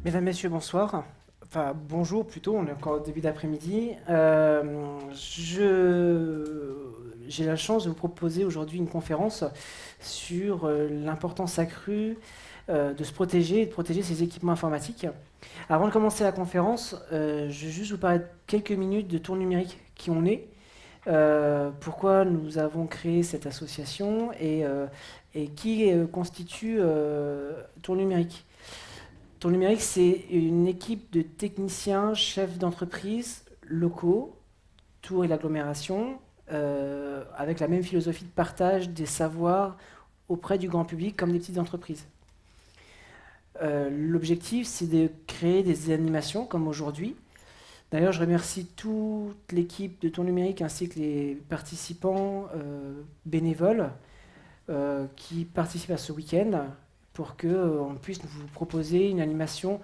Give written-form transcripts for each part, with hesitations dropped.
Mesdames, Messieurs, bonsoir. Enfin, bonjour plutôt, on est encore au début d'après-midi. J'ai la chance de vous proposer aujourd'hui une conférence sur l'importance accrue de se protéger et de protéger ses équipements informatiques. Avant de commencer la conférence, je vais juste vous parler de quelques minutes de Tour Numérique, qui on est, pourquoi nous avons créé cette association et qui constitue Tour Numérique. Tour Numérique, c'est une équipe de techniciens, chefs d'entreprise locaux, Tours et l'agglomération, avec la même philosophie de partage des savoirs auprès du grand public comme des petites entreprises. L'objectif, c'est de créer des animations comme aujourd'hui. D'ailleurs, je remercie toute l'équipe de Tour Numérique ainsi que les participants bénévoles qui participent à ce week-end pour qu'on puisse vous proposer une animation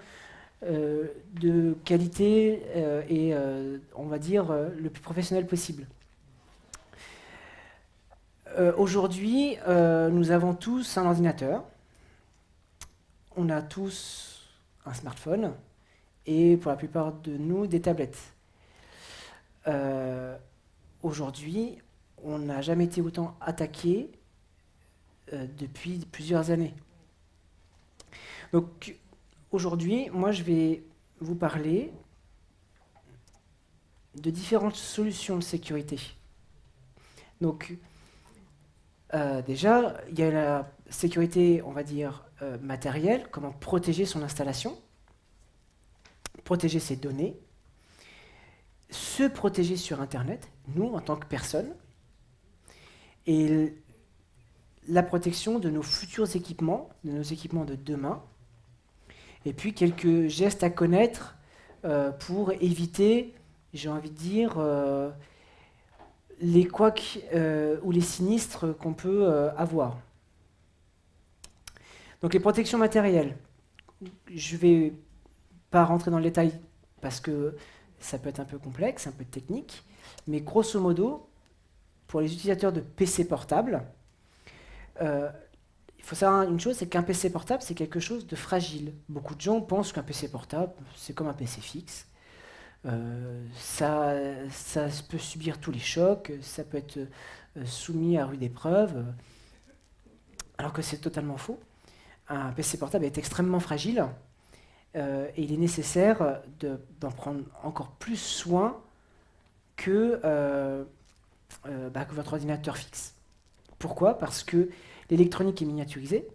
de qualité et on va dire le plus professionnel possible. Aujourd'hui, nous avons tous un ordinateur, on a tous un smartphone et pour la plupart de nous des tablettes. Aujourd'hui, on n'a jamais été autant attaqué depuis plusieurs années. Donc aujourd'hui, moi je vais vous parler de différentes solutions de sécurité. Donc déjà, il y a la sécurité, on va dire, matérielle, comment protéger son installation, protéger ses données, se protéger sur Internet, nous en tant que personne, et la protection de nos futurs équipements, de nos équipements de demain, et puis quelques gestes à connaître pour éviter, j'ai envie de dire, les couacs ou les sinistres qu'on peut avoir. Donc les protections matérielles, je ne vais pas rentrer dans le détail parce que ça peut être un peu complexe, un peu technique, mais grosso modo, pour les utilisateurs de PC portables, il faut savoir une chose, c'est qu'un PC portable, c'est quelque chose de fragile. Beaucoup de gens pensent qu'un PC portable, c'est comme un PC fixe. Ça peut subir tous les chocs, ça peut être soumis à rude épreuve, alors que c'est totalement faux. Un PC portable est extrêmement fragile et il est nécessaire d'en prendre encore plus soin que votre ordinateur fixe. Pourquoi? Parce que l'électronique est miniaturisée,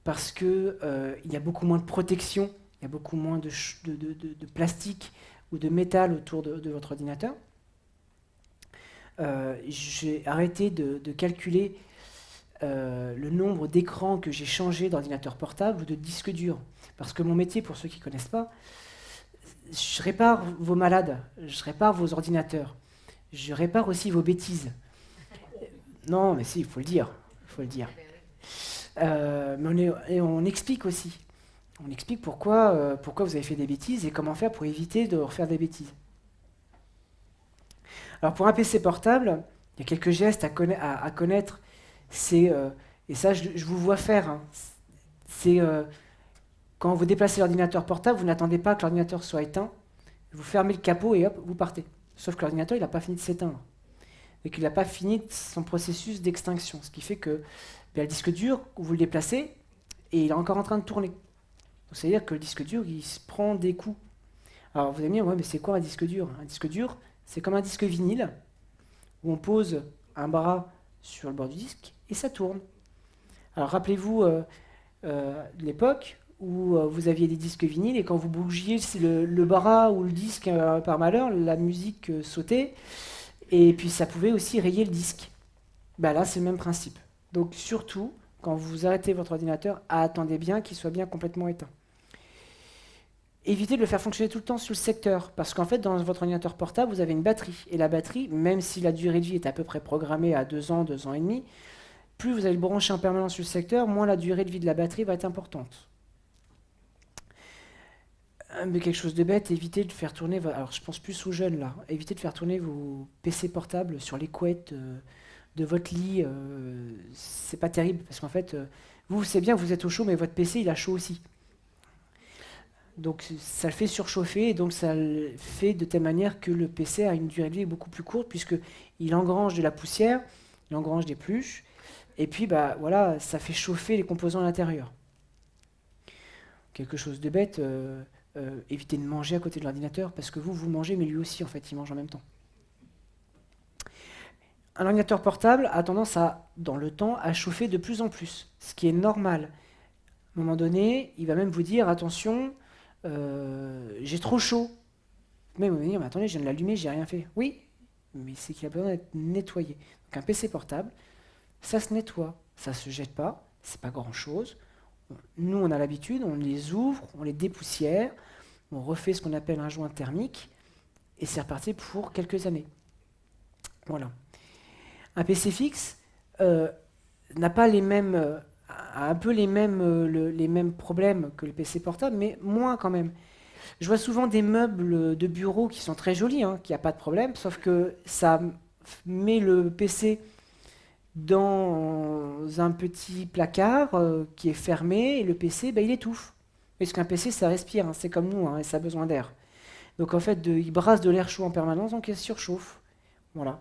parce qu'il y a beaucoup moins de protection, il y a beaucoup moins de plastique ou de métal autour de votre ordinateur. J'ai arrêté de calculer le nombre d'écrans que j'ai changé d'ordinateur portable ou de disque dur. Parce que mon métier, pour ceux qui ne connaissent pas, je répare vos malades, je répare vos ordinateurs, je répare aussi vos bêtises. Non, mais si, il faut le dire. Il faut le dire. Mais on explique aussi. On explique pourquoi vous avez fait des bêtises et comment faire pour éviter de refaire des bêtises. Alors pour un PC portable, il y a quelques gestes à connaître. Et ça, je vous vois faire. Hein. C'est quand vous déplacez l'ordinateur portable, vous n'attendez pas que l'ordinateur soit éteint. Vous fermez le capot et hop, vous partez. Sauf que l'ordinateur, il n'a pas fini de s'éteindre. Et qu'il n'a pas fini son processus d'extinction. Ce qui fait que le disque dur, vous le déplacez et il est encore en train de tourner. C'est-à-dire que le disque dur, il se prend des coups. Alors vous allez me dire, ouais, mais c'est quoi un disque dur? Un disque dur, c'est comme un disque vinyle, où on pose un bras sur le bord du disque et ça tourne. Alors rappelez-vous de l'époque où vous aviez des disques vinyles et quand vous bougiez le bras ou le disque par malheur, la musique sautait et puis ça pouvait aussi rayer le disque. Bah là, c'est le même principe. Donc surtout, quand vous arrêtez votre ordinateur, attendez bien qu'il soit bien complètement éteint. Évitez de le faire fonctionner tout le temps sur le secteur, parce qu'en fait, dans votre ordinateur portable, vous avez une batterie. Et la batterie, même si la durée de vie est à peu près programmée à 2 ans et demi, plus vous allez le brancher en permanence sur le secteur, moins la durée de vie de la batterie va être importante. Mais quelque chose de bête, évitez de faire tourner, alors je pense plus aux jeunes là, évitez de faire tourner vos PC portables sur les couettes de votre lit, c'est pas terrible, parce qu'en fait, vous, c'est bien, vous êtes au chaud, mais votre PC, il a chaud aussi. Donc ça le fait surchauffer, et donc ça le fait de telle manière que le PC a une durée de vie beaucoup plus courte, puisqu'il engrange de la poussière, il engrange des pluches, et puis bah voilà, ça fait chauffer les composants à l'intérieur. Quelque chose de bête, évitez de manger à côté de l'ordinateur, parce que vous mangez, mais lui aussi, en fait, il mange en même temps. Un ordinateur portable a tendance à, dans le temps, à chauffer de plus en plus, ce qui est normal. À un moment donné, il va même vous dire, attention, j'ai trop chaud. Mais vous allez dire, mais attendez, je viens de l'allumer, j'ai rien fait. Oui, mais c'est qu'il a besoin d'être nettoyé. Donc un PC portable, ça se nettoie, ça se jette pas, c'est pas grand chose. Nous, on a l'habitude, on les ouvre, on les dépoussière, on refait ce qu'on appelle un joint thermique, et c'est reparti pour quelques années. Voilà. Un PC fixe n'a pas les mêmes, a un peu les mêmes problèmes que le PC portable, mais moins quand même. Je vois souvent des meubles de bureau qui sont très jolis, hein, qui a pas de problème, sauf que ça met le PC dans un petit placard qui est fermé, et le PC, bah, il étouffe. Parce qu'un PC, ça respire, hein, c'est comme nous, hein, et ça a besoin d'air. Donc en fait, il brasse de l'air chaud en permanence, donc il surchauffe. Voilà.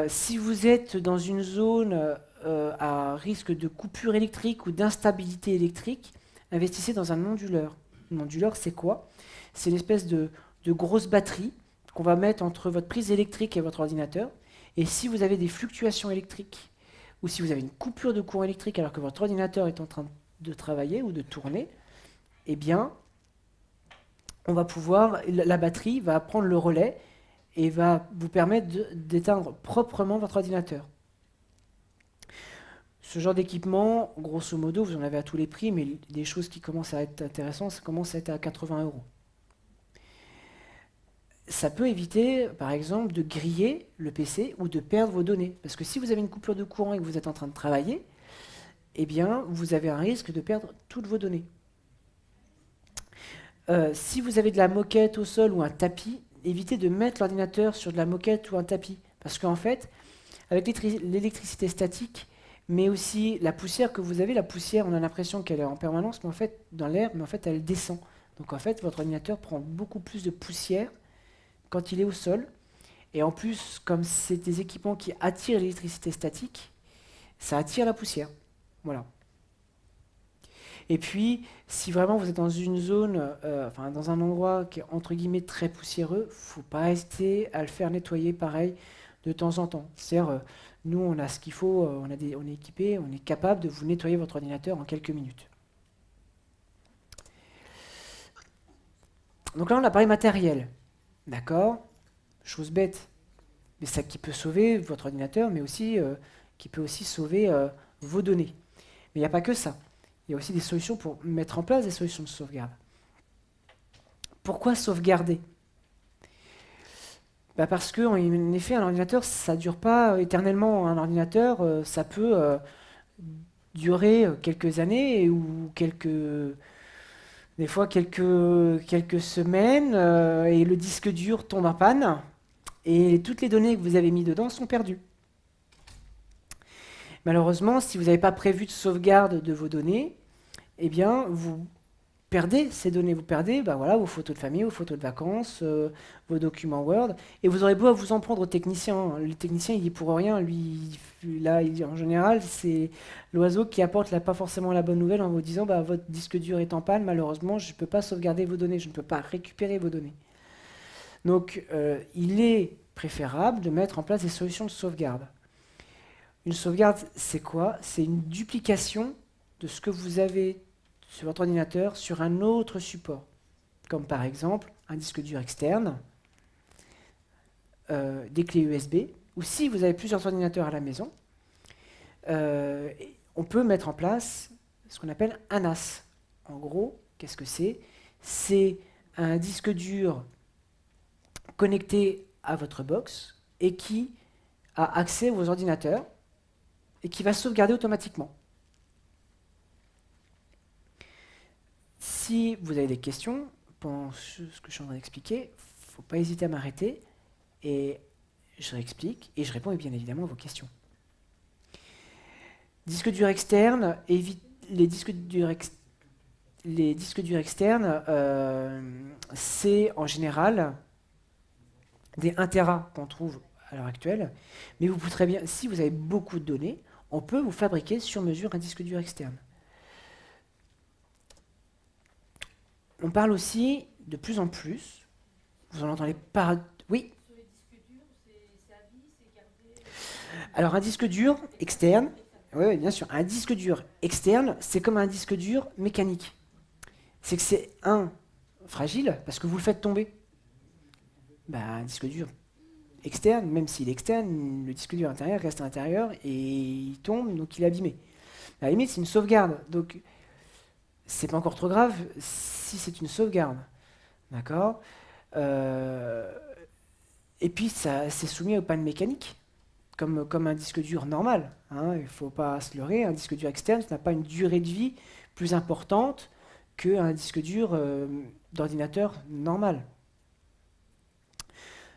Si vous êtes dans une zone à risque de coupure électrique ou d'instabilité électrique, investissez dans un onduleur. Un onduleur, c'est quoi? C'est une espèce de grosse batterie qu'on va mettre entre votre prise électrique et votre ordinateur. Et si vous avez des fluctuations électriques, ou si vous avez une coupure de courant électrique alors que votre ordinateur est en train de travailler ou de tourner, eh bien, la batterie va prendre le relais et va vous permettre d'éteindre proprement votre ordinateur. Ce genre d'équipement, grosso modo, vous en avez à tous les prix, mais des choses qui commencent à être intéressantes, ça commence à être à 80 euros. Ça peut éviter, par exemple, de griller le PC ou de perdre vos données. Parce que si vous avez une coupure de courant et que vous êtes en train de travailler, eh bien, vous avez un risque de perdre toutes vos données. Si vous avez de la moquette au sol ou un tapis, évitez de mettre l'ordinateur sur de la moquette ou un tapis. Parce qu'en fait, avec l'électricité statique, mais aussi la poussière que vous avez, la poussière, on a l'impression qu'elle est en permanence, mais en fait, dans l'air, mais en fait, elle descend. Donc en fait, votre ordinateur prend beaucoup plus de poussière quand il est au sol. Et en plus, comme c'est des équipements qui attirent l'électricité statique, ça attire la poussière. Voilà. Et puis, si vraiment vous êtes dans une zone, enfin dans un endroit qui est entre guillemets très poussiéreux, faut pas hésiter à le faire nettoyer pareil de temps en temps. C'est-à-dire, nous on a ce qu'il faut, on est équipé, on est capable de vous nettoyer votre ordinateur en quelques minutes. Donc là on a parlé matériel, d'accord? Chose bête, mais ça qui peut sauver votre ordinateur, mais aussi qui peut aussi sauver vos données. Mais il n'y a pas que ça. Il y a aussi des solutions pour mettre en place des solutions de sauvegarde. Pourquoi sauvegarder? Bah parce que, en effet, un ordinateur, ça ne dure pas éternellement. Un ordinateur, ça peut durer quelques années ou des fois quelques semaines, et le disque dur tombe en panne, et toutes les données que vous avez mis dedans sont perdues. Malheureusement, si vous n'avez pas prévu de sauvegarde de vos données, eh bien, vous perdez ces données. Vous perdez voilà, vos photos de famille, vos photos de vacances, vos documents Word. Et vous aurez beau à vous en prendre au technicien, hein. Le technicien, il y est pour rien. Lui, là, en général, c'est l'oiseau qui apporte pas forcément la bonne nouvelle en vous disant votre disque dur est en panne, malheureusement, je ne peux pas sauvegarder vos données, je ne peux pas récupérer vos données. Donc, il est préférable de mettre en place des solutions de sauvegarde. Une sauvegarde, c'est quoi? C'est une duplication de ce que vous avez sur votre ordinateur sur un autre support, comme par exemple un disque dur externe, des clés USB, ou si vous avez plusieurs ordinateurs à la maison, on peut mettre en place ce qu'on appelle un NAS. En gros, qu'est-ce que c'est? C'est un disque dur connecté à votre box et qui a accès à vos ordinateurs et qui va sauvegarder automatiquement. Si vous avez des questions pendant ce que je suis en train d'expliquer, il ne faut pas hésiter à m'arrêter et je réexplique et je réponds bien évidemment à vos questions. Disque dur externe, les disques durs les disques durs externes, c'est en général des 1 Tera qu'on trouve à l'heure actuelle, mais vous pouvez très bien, si vous avez beaucoup de données, on peut vous fabriquer sur mesure un disque dur externe. On parle aussi de plus en plus, vous en entendez pas. Oui. Alors un disque dur externe, oui, bien sûr, un disque dur externe, c'est comme un disque dur mécanique. C'est que c'est fragile, parce que vous le faites tomber. Bah, un disque dur externe, même s'il est externe, le disque dur intérieur reste à l'intérieur et il tombe, donc il est abîmé. À la limite, c'est une sauvegarde, donc c'est pas encore trop grave si c'est une sauvegarde. D'accord. Euh, Et puis, ça c'est soumis aux pannes mécaniques, comme un disque dur normal, hein. Il ne faut pas se leurrer, un disque dur externe, ça n'a pas une durée de vie plus importante qu'un disque dur d'ordinateur normal.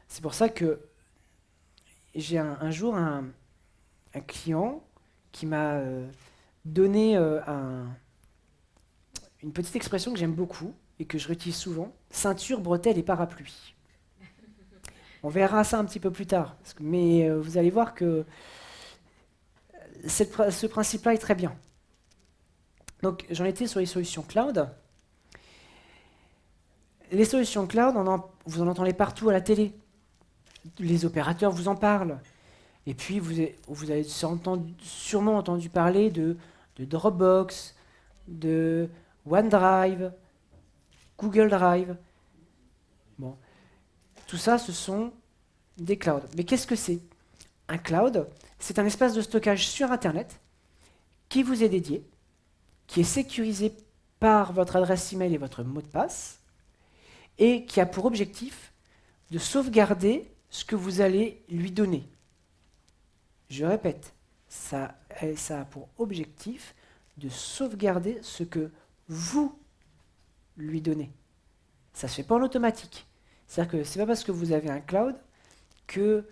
C'est pour ça que j'ai un jour un client qui m'a donné une petite expression que j'aime beaucoup et que je réutilise souvent, ceinture, bretelle et parapluie. On verra ça un petit peu plus tard, mais vous allez voir que ce principe-là est très bien. Donc j'en étais sur les solutions cloud. Les solutions cloud, vous en entendez partout à la télé. Les opérateurs vous en parlent. Et puis vous avez sûrement entendu parler de Dropbox, de OneDrive, Google Drive. Bon. Tout ça, ce sont des clouds. Mais qu'est-ce que c'est? Un cloud, c'est un espace de stockage sur Internet qui vous est dédié, qui est sécurisé par votre adresse email et votre mot de passe, et qui a pour objectif de sauvegarder ce que vous allez lui donner. Je répète, ça a pour objectif de sauvegarder ce que vous lui donnez. Ça ne se fait pas en automatique. C'est-à-dire que ce n'est pas parce que vous avez un cloud que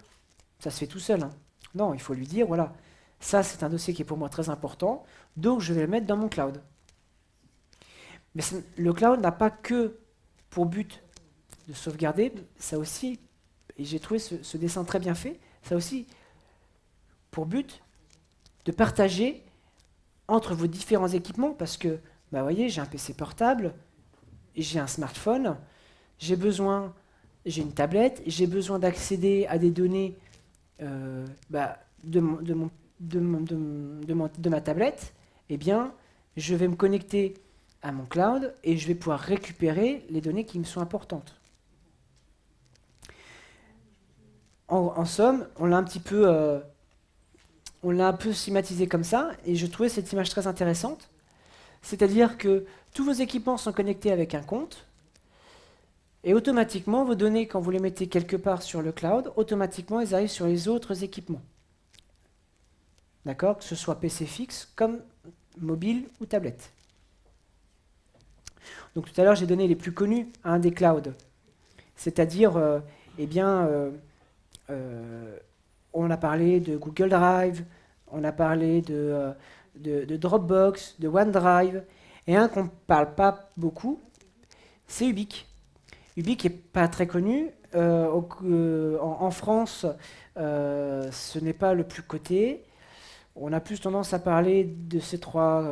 ça se fait tout seul, hein. Non, il faut lui dire, voilà, ça c'est un dossier qui est pour moi très important, donc je vais le mettre dans mon cloud. Mais le cloud n'a pas que pour but de sauvegarder, ça aussi, et j'ai trouvé ce dessin très bien fait, ça aussi pour but de partager entre vos différents équipements, parce que, bah voyez, j'ai un PC portable, j'ai un smartphone, j'ai une tablette, j'ai besoin d'accéder à des données de ma tablette, eh bien, je vais me connecter à mon cloud et je vais pouvoir récupérer les données qui me sont importantes. En somme, on l'a un peu schématisé comme ça, et je trouvais cette image très intéressante. C'est-à-dire que tous vos équipements sont connectés avec un compte, et automatiquement, vos données, quand vous les mettez quelque part sur le cloud, automatiquement, elles arrivent sur les autres équipements. D'accord? Que ce soit PC fixe, comme mobile ou tablette. Donc tout à l'heure, j'ai donné les plus connus à un des clouds. C'est-à-dire, on a parlé de Google Drive, on a parlé de Dropbox, de OneDrive, et un qu'on ne parle pas beaucoup, c'est Ubique. Ubique n'est pas très connu. En France, ce n'est pas le plus coté. On a plus tendance à parler de ces trois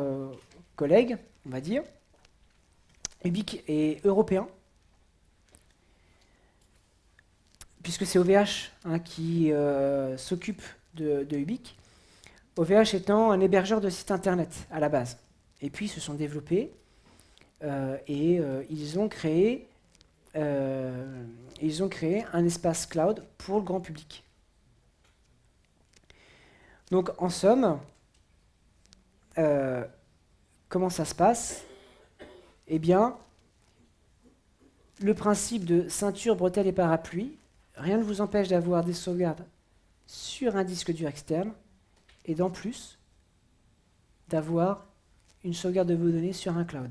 collègues, on va dire. Ubique est européen, puisque c'est OVH qui s'occupe de Ubique. OVH étant un hébergeur de sites internet à la base. Et puis ils se sont développés et ils ont créé un espace cloud pour le grand public. Donc en somme, comment ça se passe? Eh bien, le principe de ceinture, bretelle et parapluie, rien ne vous empêche d'avoir des sauvegardes sur un disque dur externe et d'en plus d'avoir une sauvegarde de vos données sur un cloud.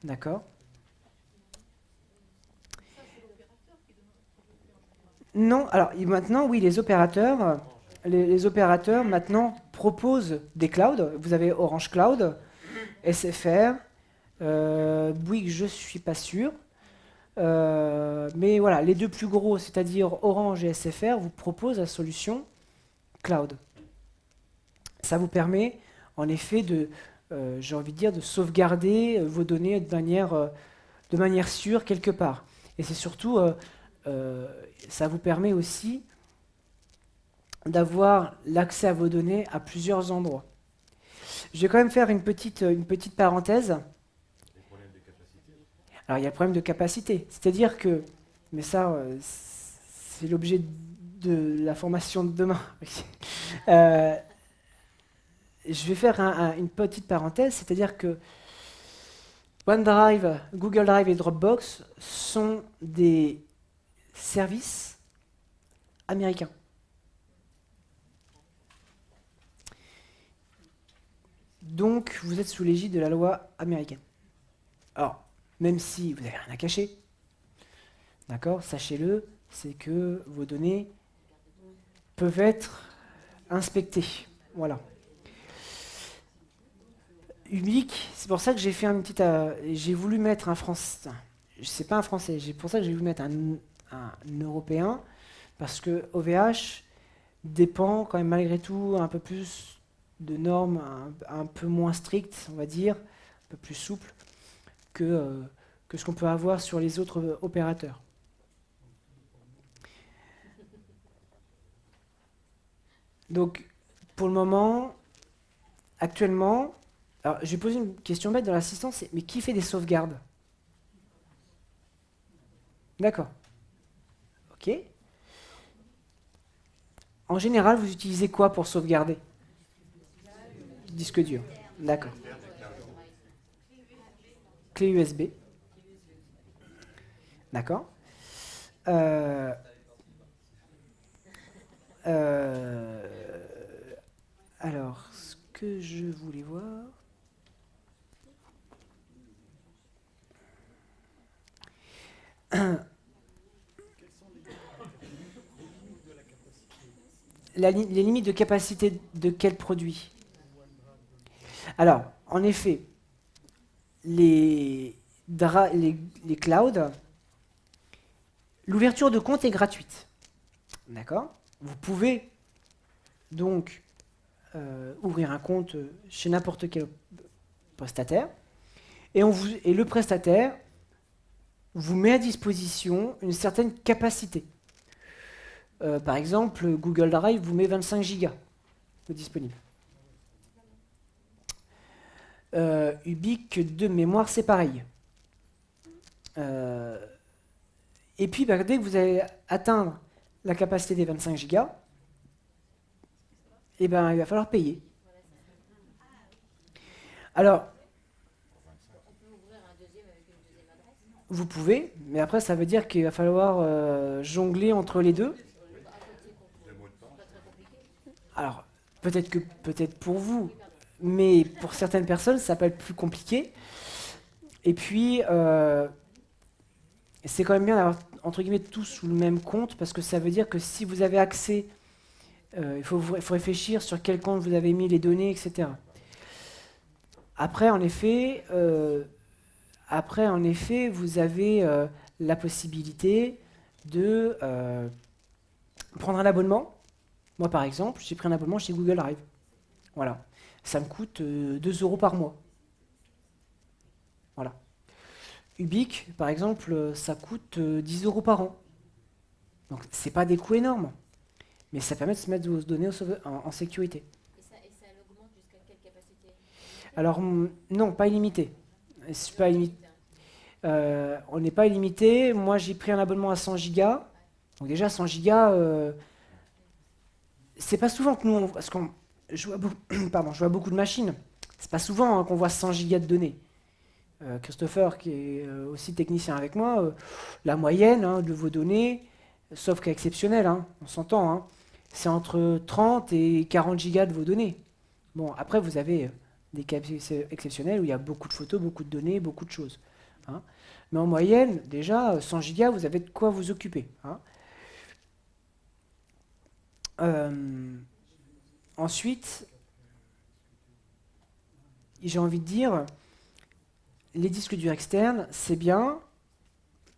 D'accord? Non, alors maintenant, oui, les opérateurs maintenant proposent des clouds. Vous avez Orange Cloud, SFR, Bouygues, je suis pas sûr. Mais voilà, les deux plus gros, c'est-à-dire Orange et SFR, vous proposent la solution cloud. Ça vous permet, en effet, j'ai envie de dire, de sauvegarder vos données de manière sûre quelque part. Et c'est surtout, ça vous permet aussi d'avoir l'accès à vos données à plusieurs endroits. Je vais quand même faire une petite parenthèse. Alors, il y a le problème de capacité. C'est-à-dire que, mais ça, c'est l'objet de la formation de demain. Euh, je vais faire une petite parenthèse, c'est-à-dire que OneDrive, Google Drive et Dropbox sont des services américains. Donc, vous êtes sous l'égide de la loi américaine. Alors, même si vous n'avez rien à cacher, d'accord, sachez-le, c'est que vos données peuvent être inspectées. Voilà. Ubique, c'est pour ça que j'ai fait j'ai voulu mettre un français. C'est pas un français, c'est pour ça que j'ai voulu mettre un européen, parce que OVH dépend quand même malgré tout un peu plus de normes un peu moins strictes, on va dire, un peu plus souples que ce qu'on peut avoir sur les autres opérateurs. Donc, pour le moment, actuellement, alors je vais poser une question bête dans l'assistance, mais qui fait des sauvegardes? D'accord. Ok. En général, vous utilisez quoi pour sauvegarder? Disque dur. D'accord. Clé USB. D'accord. Euh, euh, alors, ce que je voulais voir. Les limites de capacité de quel produit? Alors, en effet, les clouds, l'ouverture de compte est gratuite. D'accord? Vous pouvez donc ouvrir un compte chez n'importe quel prestataire et le prestataire vous met à disposition une certaine capacité. Par exemple, Google Drive vous met 25 gigas de disponible. Ubique de mémoire, c'est pareil. Et puis, dès que vous allez atteindre la capacité des 25 gigas, il va falloir payer. Alors, vous pouvez, mais après, ça veut dire qu'il va falloir jongler entre les deux. Alors, peut-être pour vous, mais pour certaines personnes, ça peut être plus compliqué. Et puis, c'est quand même bien d'avoir, entre guillemets, tout sous le même compte, parce que ça veut dire que si vous avez accès, il faut réfléchir sur quel compte vous avez mis les données, etc. Après, en effet, vous avez la possibilité de prendre un abonnement. Moi, par exemple, j'ai pris un abonnement chez Google Drive. Voilà. Ça me coûte 2 euros par mois. Voilà. Ubique, par exemple, ça coûte 10 euros par an. Donc, c'est pas des coûts énormes. Mais ça permet de se mettre vos données en sécurité. Et ça l'augmente jusqu'à quelle capacité? Alors, non, pas illimité. C'est pas on n'est pas illimité. Moi, j'ai pris un abonnement à 100 gigas. Donc déjà, 100 gigas, c'est pas souvent que nous, parce qu'on je vois, pardon, je vois beaucoup de machines. C'est pas souvent qu'on voit 100 gigas de données. Christopher, qui est aussi technicien avec moi, la moyenne de vos données, sauf cas exceptionnel, on s'entend, c'est entre 30 et 40 gigas de vos données. Bon, après, vous avez des cas exceptionnels où il y a beaucoup de photos, beaucoup de données, beaucoup de choses. hein. Mais en moyenne, déjà, 100 gigas, vous avez de quoi vous occuper. Euh, ensuite, j'ai envie de dire, les disques durs externes, c'est bien,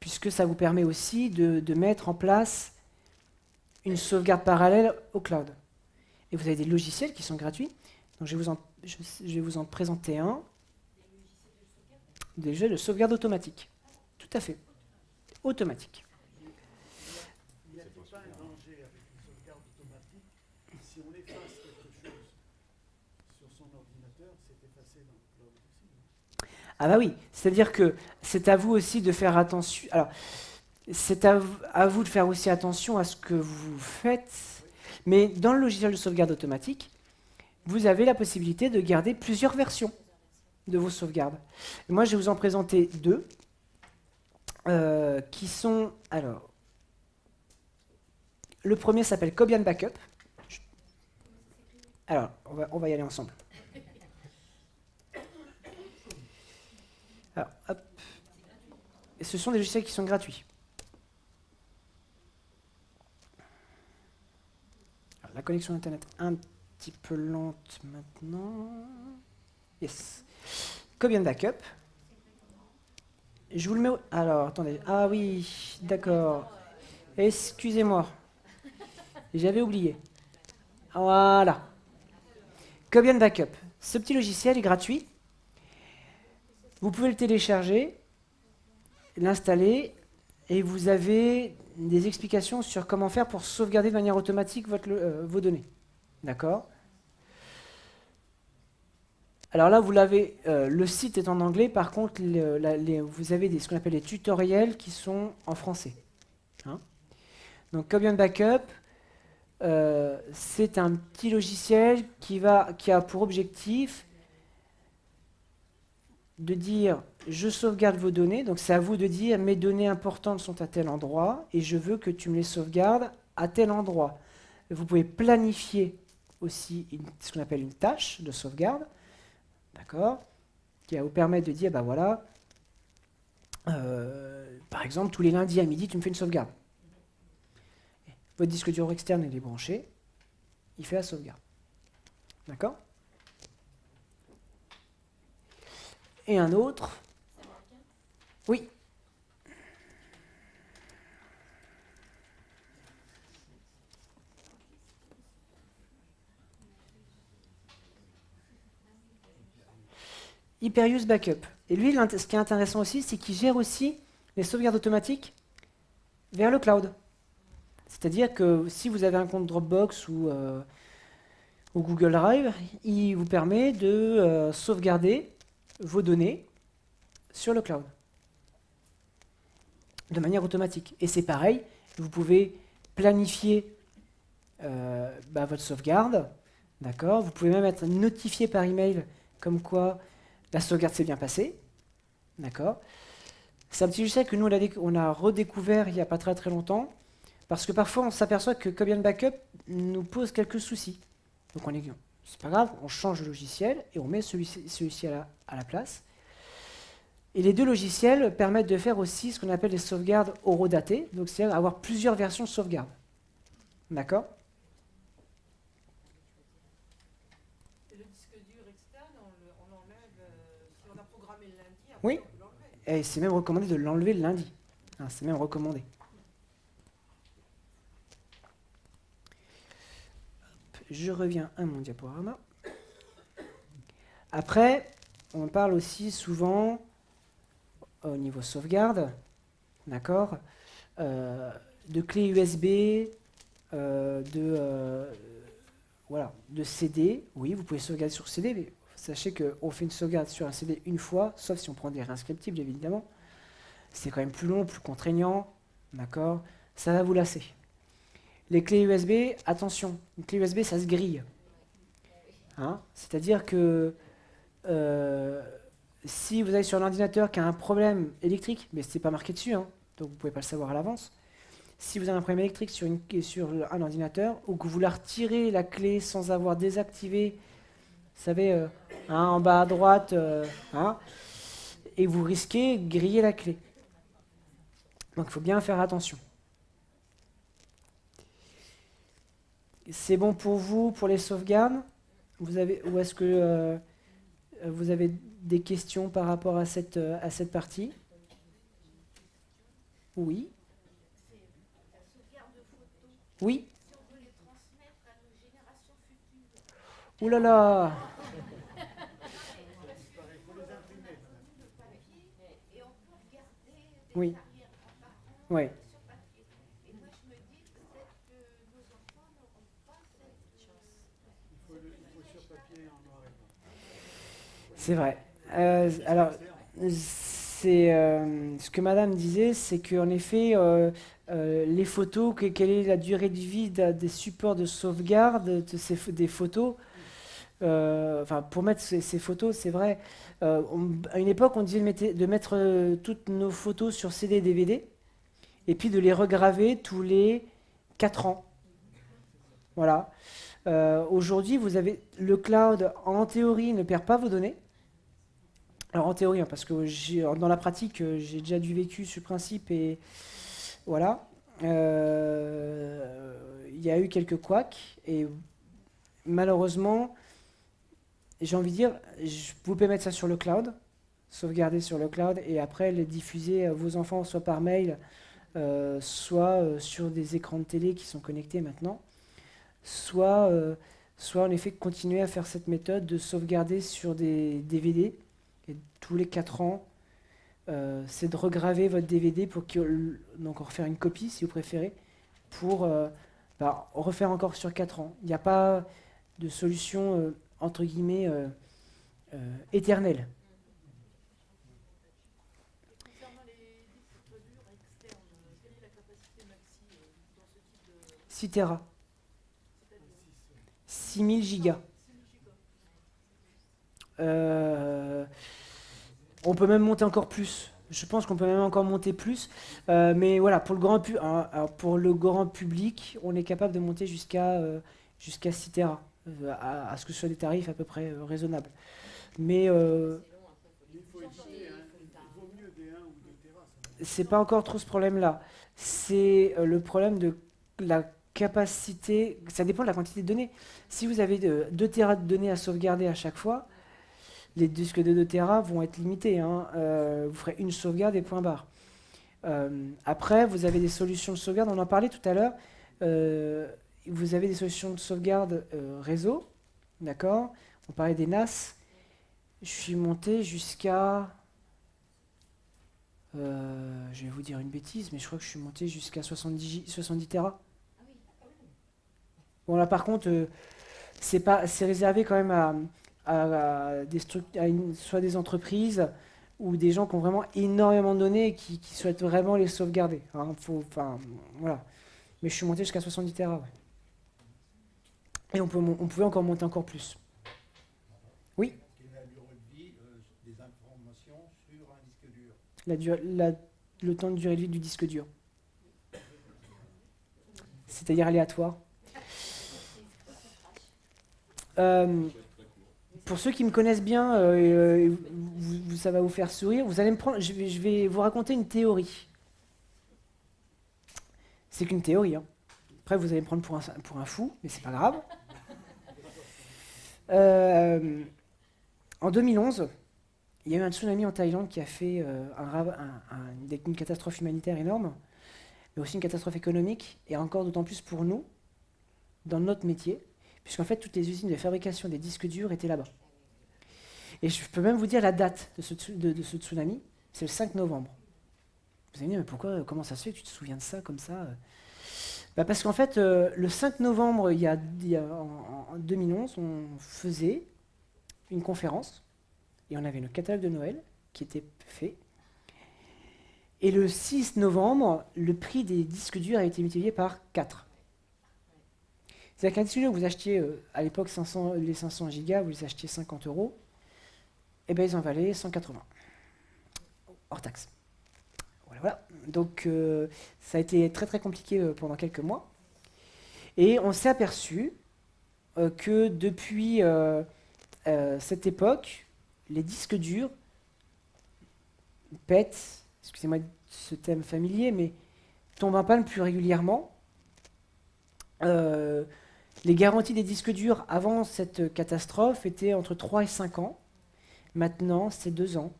puisque ça vous permet aussi de mettre en place une sauvegarde parallèle au cloud. Et vous avez des logiciels qui sont gratuits. Donc je vais vous en présenter un. Des jeux de sauvegarde automatique. Tout à fait. Automatique. Il n'y a pas un danger avec une sauvegarde automatique. Si on efface quelque chose sur son ordinateur, c'est effacé dans le cloud aussi. Ah bah oui, c'est-à-dire que c'est à vous aussi de faire attention. Alors, c'est à vous de faire aussi attention à ce que vous faites. Mais dans le logiciel de sauvegarde automatique, vous avez la possibilité de garder plusieurs versions de vos sauvegardes. Et moi, je vais vous en présenter deux, qui sont... Alors, le premier s'appelle Cobian Backup. Alors, on va y aller ensemble. Alors, hop. Et ce sont des logiciels qui sont gratuits. Alors, la connexion Internet un petit peu lente maintenant. Yes. Cobian Backup. Je vous le mets... Alors, attendez. Ah oui, d'accord. Excusez-moi. J'avais oublié. Voilà. Cobian Backup. Ce petit logiciel est gratuit. Vous pouvez le télécharger, l'installer, et vous avez des explications sur comment faire pour sauvegarder de manière automatique vos données. D'accord ? Alors là, vous l'avez, le site est en anglais, par contre, vous avez ce qu'on appelle les tutoriels qui sont en français. Hein. Donc Cobian Backup, c'est un petit logiciel qui a pour objectif de dire je sauvegarde vos données, donc c'est à vous de dire mes données importantes sont à tel endroit et je veux que tu me les sauvegardes à tel endroit. Vous pouvez planifier aussi ce qu'on appelle une tâche de sauvegarde. D'accord, qui va vous permettre de dire, bah voilà, par exemple, tous les lundis à midi, tu me fais une sauvegarde. Votre disque dur externe, il est branché, il fait la sauvegarde. D'accord? Et un autre. Oui. Hyperuse Backup. Et lui, ce qui est intéressant aussi, c'est qu'il gère aussi les sauvegardes automatiques vers le cloud. C'est-à-dire que si vous avez un compte Dropbox ou Google Drive, il vous permet de sauvegarder vos données sur le cloud de manière automatique. Et c'est pareil, vous pouvez planifier votre sauvegarde, d'accord. Vous pouvez même être notifié par email comme quoi la sauvegarde s'est bien passée, d'accord. C'est un petit logiciel que nous on a redécouvert il n'y a pas très longtemps, parce que parfois on s'aperçoit que Cobian Backup nous pose quelques soucis. Donc c'est pas grave, on change le logiciel et on met celui-ci à la place. Et les deux logiciels permettent de faire aussi ce qu'on appelle les sauvegardes horodatées, donc c'est-à-dire avoir plusieurs versions de sauvegarde. D'accord? Et le disque dur externe, on l'enlève si on a programmé le lundi, après Oui. on peut l'enlever. Et c'est même recommandé de l'enlever le lundi. Hein, c'est même recommandé. Je reviens à mon diaporama. Après, on parle aussi souvent, au niveau sauvegarde, d'accord, de clés USB, de CD. Oui, vous pouvez sauvegarder sur CD, mais sachez qu'on fait une sauvegarde sur un CD une fois, sauf si on prend des réinscriptibles, évidemment. C'est quand même plus long, plus contraignant, d'accord, ça va vous lasser. Les clés USB, attention, une clé USB, ça se grille. Hein, c'est-à-dire que si vous allez sur un ordinateur qui a un problème électrique, mais ce n'est pas marqué dessus, hein, donc vous ne pouvez pas le savoir à l'avance, si vous avez un problème électrique sur un ordinateur, ou que vous la retirez la clé sans avoir désactivé, vous savez, en bas à droite, et vous risquez de griller la clé. Donc il faut bien faire attention. C'est bon pour vous, pour les sauvegardes? Ou est-ce que vous avez des questions par rapport à cette partie? Oui. Oui. Ouh là là. Oui. Ouais. Il faut sur papier en noir et blanc. C'est vrai. Alors, ce que Madame disait, c'est qu'en effet, les photos, quelle est la durée de vie des supports de sauvegarde des photos? Enfin, pour mettre ces photos, c'est vrai. À une époque, on disait de mettre toutes nos photos sur CD et DVD, et puis de les regraver tous les 4 ans. Voilà. Aujourd'hui, vous avez le cloud, en théorie, ne perd pas vos données. Alors en théorie, hein, parce que dans la pratique, j'ai déjà du vécu sur le principe et voilà. Il y a eu quelques couacs et malheureusement, j'ai envie de dire, vous pouvez mettre ça sur le cloud, sauvegarder sur le cloud et après les diffuser à vos enfants soit par mail, soit sur des écrans de télé qui sont connectés maintenant, soit en effet continuer à faire cette méthode de sauvegarder sur des DVD. Et tous les 4 ans, c'est de regraver votre DVD donc en refaire une copie si vous préférez, pour refaire encore sur 4 ans. Il n'y a pas de solution entre guillemets éternelle. Concernant les disques durs externes, quelle est la capacité maxi dans ce type de... 6 Tera, C'est-à-dire 6000 gigas. 6 000 gigas. On peut même monter encore plus. Je pense qu'on peut même encore monter plus. Mais voilà, pour le grand public, on est capable de monter jusqu'à 6 Tera, à ce que ce soit des tarifs à peu près raisonnables. Mais Il faut éviter, hein, il vaut mieux des 1 ou 2 terras. c'est pas encore trop ce problème-là. C'est le problème de la capacité. Ça dépend de la quantité de données. Si vous avez 2 Tera de données à sauvegarder à chaque fois, les disques de 2 Tera vont être limités, hein. Vous ferez une sauvegarde et point barre. Après, vous avez des solutions de sauvegarde, on en parlait tout à l'heure. Vous avez des solutions de sauvegarde réseau, d'accord? On parlait des NAS. Je suis monté jusqu'à... je vais vous dire une bêtise, mais je crois que je suis monté jusqu'à 70 Tera. Bon là par contre, c'est réservé quand même soit des entreprises ou des gens qui ont vraiment énormément de données et qui souhaitent vraiment les sauvegarder, hein. Voilà. Mais je suis monté jusqu'à 70 Tera, ouais. Et on pouvait encore monter encore plus. Oui, Quelle est la durée de vie des informations sur un disque dur? le temps de durée de vie du disque dur. C'est-à-dire aléatoire. Pour ceux qui me connaissent bien, ça va vous faire sourire. Vous allez me prendre, je vais vous raconter une théorie. C'est qu'une théorie, hein. Après, vous allez me prendre pour un fou, mais c'est pas grave. En 2011, il y a eu un tsunami en Thaïlande qui a fait une catastrophe humanitaire énorme, mais aussi une catastrophe économique, et encore d'autant plus pour nous, dans notre métier, puisqu'en fait, toutes les usines de fabrication des disques durs étaient là-bas. Et je peux même vous dire la date de ce tsunami, c'est le 5 novembre. Vous allez me dire, mais pourquoi, comment ça se fait que tu te souviens de ça comme ça? Parce qu'en fait, le 5 novembre, en 2011, on faisait une conférence, et on avait le catalogue de Noël qui était fait. Et le 6 novembre, le prix des disques durs a été multiplié par 4. C'est-à-dire qu'un disque dur que vous achetiez à l'époque les 500 gigas, vous les achetiez 50 €, et bien ils en valaient 180, hors taxe. Voilà. Donc ça a été très très compliqué pendant quelques mois. Et on s'est aperçu que depuis cette époque, les disques durs pètent, excusez-moi ce thème familier, mais tombent en panne plus régulièrement. Les garanties des disques durs avant cette catastrophe étaient entre 3 et 5 ans. Maintenant, c'est 2 ans.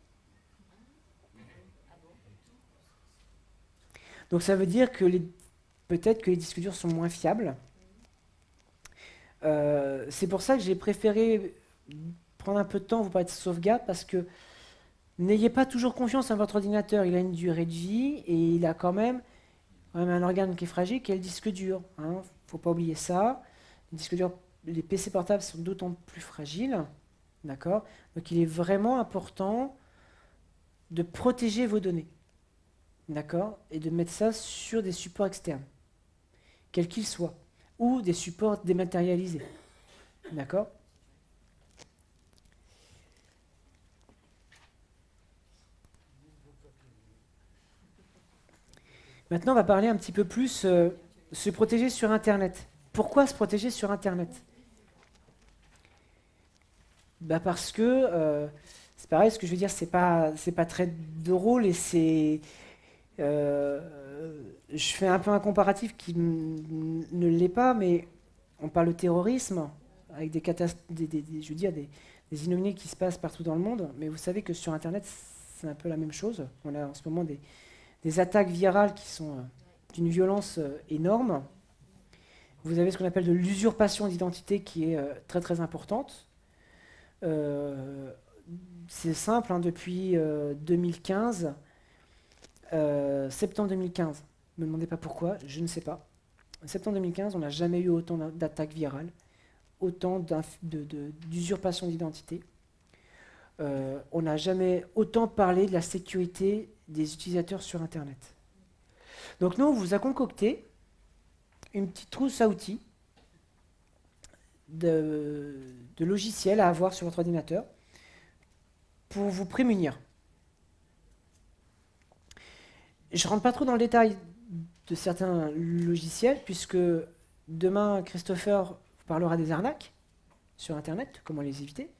Donc ça veut dire que peut-être que les disques durs sont moins fiables. C'est pour ça que j'ai préféré prendre un peu de temps, vous parler de sauvegarde, parce que n'ayez pas toujours confiance en votre ordinateur. Il a une durée de vie et il a quand même un organe qui est fragile, qui est le disque dur. Hein. Faut pas oublier ça. Les disques durs, les PC portables sont d'autant plus fragiles. D'accord? Donc il est vraiment important de protéger vos données. D'accord? Et de mettre ça sur des supports externes, quels qu'ils soient, ou des supports dématérialisés. D'accord? Maintenant, on va parler un petit peu plus se protéger sur Internet. Pourquoi se protéger sur Internet? Bah parce que c'est pareil, ce que je veux dire, c'est pas très drôle et je fais un peu un comparatif qui ne l'est pas, mais on parle de terrorisme avec je veux dire, des ignominies qui se passent partout dans le monde, mais vous savez que sur Internet, c'est un peu la même chose. On a en ce moment des attaques virales qui sont d'une violence énorme. Vous avez ce qu'on appelle de l'usurpation d'identité qui est très très importante. C'est simple, hein, depuis 2015, septembre 2015, ne me demandez pas pourquoi, je ne sais pas. En septembre 2015, on n'a jamais eu autant d'attaques virales, autant d'usurpation d'identité. On n'a jamais autant parlé de la sécurité des utilisateurs sur Internet. Donc nous, on vous a concocté une petite trousse à outils de logiciels à avoir sur votre ordinateur pour vous prémunir. Je ne rentre pas trop dans le détail de certains logiciels, puisque demain, Christopher vous parlera des arnaques sur Internet, comment les éviter.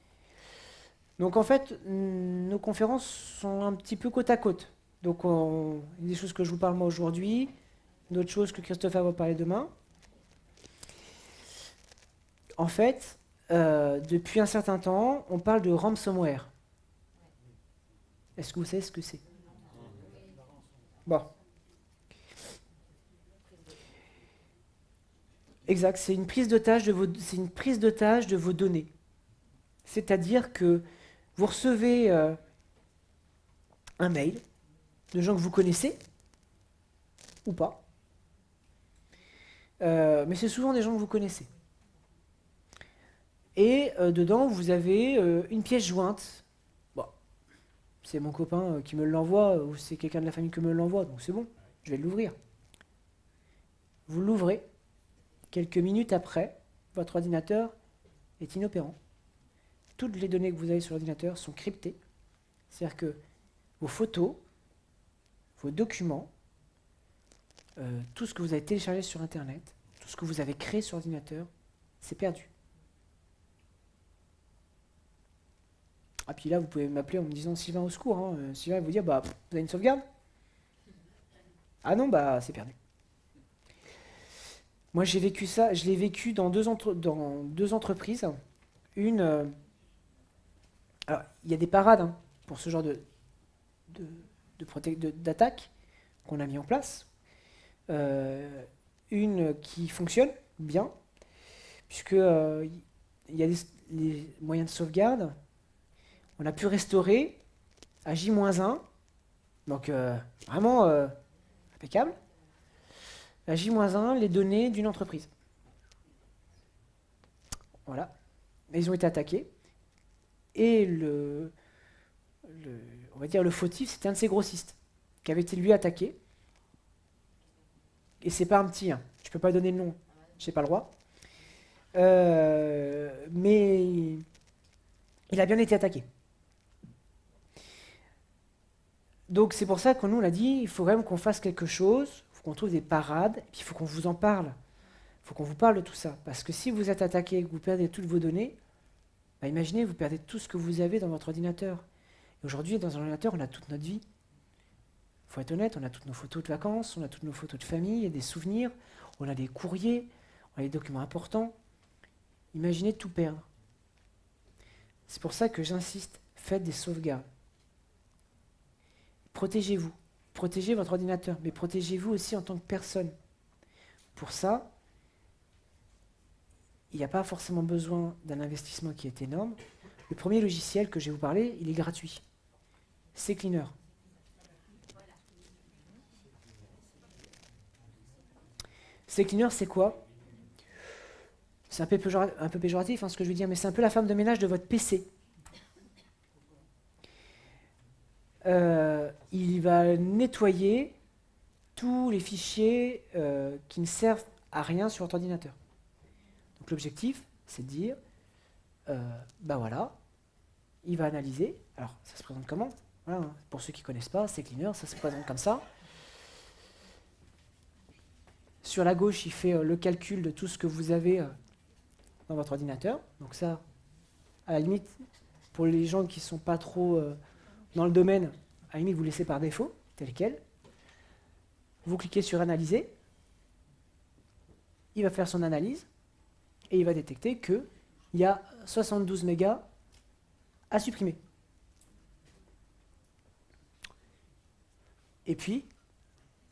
Donc en fait, nos conférences sont un petit peu côte à côte. Donc il y a des choses que je vous parle moi aujourd'hui, d'autres choses que Christopher va parler demain. En fait, depuis un certain temps, on parle de ransomware. Est-ce que vous savez ce que c'est? Bon. Exact, c'est une prise d'otage de vos données. C'est-à-dire que vous recevez un mail de gens que vous connaissez, ou pas, mais c'est souvent des gens que vous connaissez. Et dedans, vous avez une pièce jointe. Bon, c'est mon copain qui me l'envoie, ou c'est quelqu'un de la famille qui me l'envoie, donc c'est bon, je vais l'ouvrir. Vous l'ouvrez, quelques minutes après, votre ordinateur est inopérant. Toutes les données que vous avez sur l'ordinateur sont cryptées. C'est-à-dire que vos photos, vos documents, tout ce que vous avez téléchargé sur Internet, tout ce que vous avez créé sur ordinateur, c'est perdu. Ah puis là, vous pouvez m'appeler en me disant Sylvain au secours. Hein. Sylvain va vous dire, bah, vous avez une sauvegarde? Ah non, bah, c'est perdu. Moi, j'ai vécu ça, je l'ai vécu dans deux entreprises. Une, alors, il y a des parades hein, pour ce genre d'attaque qu'on a mis en place. Une qui fonctionne bien, puisque il y a les moyens de sauvegarde. On a pu restaurer à J-1, donc vraiment impeccable, à J-1 les données d'une entreprise. Voilà. Ils ont été attaqués. Et on va dire le fautif, c'était un de ces grossistes qui avait été lui attaqué. Et c'est pas un petit, hein. Je peux pas donner le nom, j'ai pas le droit. Mais il a bien été attaqué. Donc c'est pour ça que nous on a dit, il faut quand même qu'on fasse quelque chose, il faut qu'on trouve des parades, et puis il faut qu'on vous en parle. Il faut qu'on vous parle de tout ça. Parce que si vous êtes attaqué et que vous perdez toutes vos données, bah imaginez, vous perdez tout ce que vous avez dans votre ordinateur. Et aujourd'hui, dans un ordinateur, on a toute notre vie. Il faut être honnête, on a toutes nos photos de vacances, on a toutes nos photos de famille, et des souvenirs, on a des courriers, on a des documents importants. Imaginez tout perdre. C'est pour ça que j'insiste, faites des sauvegardes. Protégez-vous. Protégez votre ordinateur, mais protégez-vous aussi en tant que personne. Pour ça, il n'y a pas forcément besoin d'un investissement qui est énorme. Le premier logiciel que je vais vous parler, il est gratuit. C'est Cleaner. C'est Cleaner, c'est quoi? C'est un peu péjoratif ce que je veux dire, mais c'est un peu la femme de ménage de votre PC. Il va nettoyer tous les fichiers qui ne servent à rien sur votre ordinateur. Donc l'objectif, c'est de dire, bah voilà, il va analyser. Alors, ça se présente comment? Voilà, pour ceux qui ne connaissent pas, c'est Cleaner, ça se présente comme ça. Sur la gauche, il fait le calcul de tout ce que vous avez dans votre ordinateur. Donc ça, à la limite, pour les gens qui ne sont pas trop dans le domaine, à la limite, vous laissez par défaut, tel quel. Vous cliquez sur Analyser. Il va faire son analyse et il va détecter qu'il y a 72 mégas à supprimer. Et puis,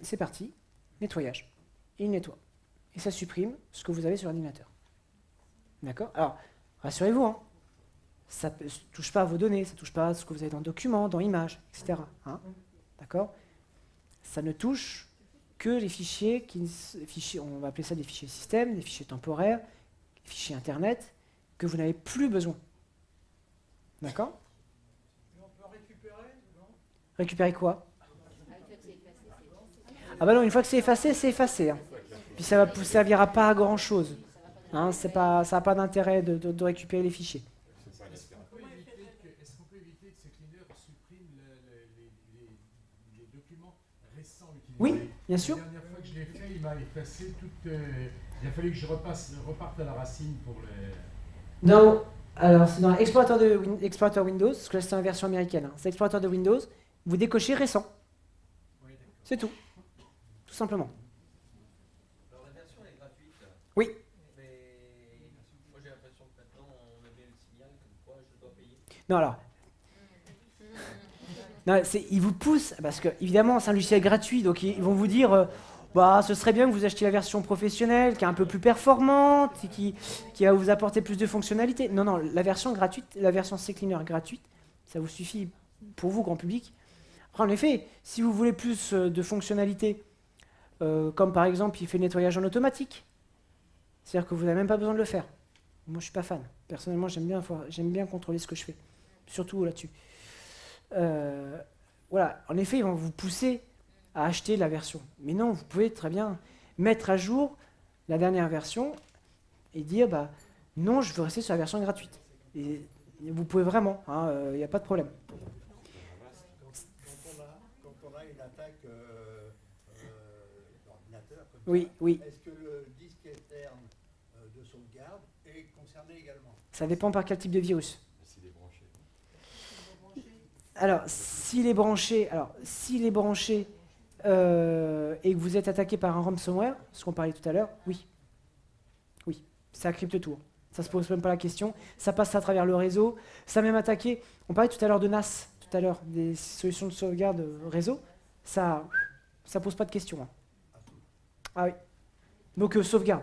c'est parti, nettoyage. Il nettoie. Et ça supprime ce que vous avez sur l'ordinateur. D'accord? Alors, rassurez-vous, hein, ça ne touche pas à vos données, ça ne touche pas à ce que vous avez dans documents, dans images, etc. Hein? D'accord? Ça ne touche que les fichiers, on va appeler ça des fichiers système, des fichiers temporaires, des fichiers internet, que vous n'avez plus besoin. D'accord? Et on peut récupérer, non? Récupérer quoi? Une fois que c'est effacé, c'est bon. Ah bah non, une fois que c'est effacé. Hein. Puis ça ne vous servira pas à grand chose. Hein, ça n'a pas d'intérêt de récupérer les fichiers. Est-ce qu'on peut éviter que ces cleaners suppriment les documents récents utilisés? Oui, bien sûr. La dernière fois que je l'ai fait, il m'a effacé toute... il a fallu que je reparte à la racine pour les... Non, alors c'est dans Explorateur Windows, parce que là c'est une version américaine. Hein. C'est Explorateur de Windows, vous décochez récent. Oui, d'accord. C'est tout. Tout simplement. Alors la version est gratuite. Oui. Mais moi j'ai l'impression que maintenant on avait le signal comme quoi je dois payer. Non, alors. Non, ils vous poussent, parce que évidemment c'est un logiciel gratuit, donc ils vont vous dire bah, ce serait bien que vous achetiez la version professionnelle, qui est un peu plus performante, qui va vous apporter plus de fonctionnalités. Non, non, la version gratuite, la version CCleaner gratuite, ça vous suffit pour vous, grand public. Après, en effet, si vous voulez plus de fonctionnalités, comme par exemple, il fait le nettoyage en automatique, c'est-à-dire que vous n'avez même pas besoin de le faire. Moi, je suis pas fan. Personnellement, j'aime bien contrôler ce que je fais, surtout là-dessus. Voilà, en effet, ils vont vous pousser à acheter la version. Mais non, vous pouvez très bien mettre à jour la dernière version et dire, bah, non, je veux rester sur la version gratuite. Et vous pouvez vraiment, il n'y a pas de problème. Quand on a une attaque d'ordinateur, comme Oui, ça, oui, est-ce que le disque interne de sauvegarde est concerné également? ça dépend par quel type de virus. S'il est branché. Alors, s'il est branché, et que vous êtes attaqué par un ransomware, ce qu'on parlait tout à l'heure, oui. Oui, ça crypte tout. Ça se pose même pas la question. Ça passe à travers le réseau. Ça même attaqué. On parlait tout à l'heure de NAS, tout à l'heure, des solutions de sauvegarde réseau. Ça pose pas de question. Hein. Ah oui. Donc, sauvegarde.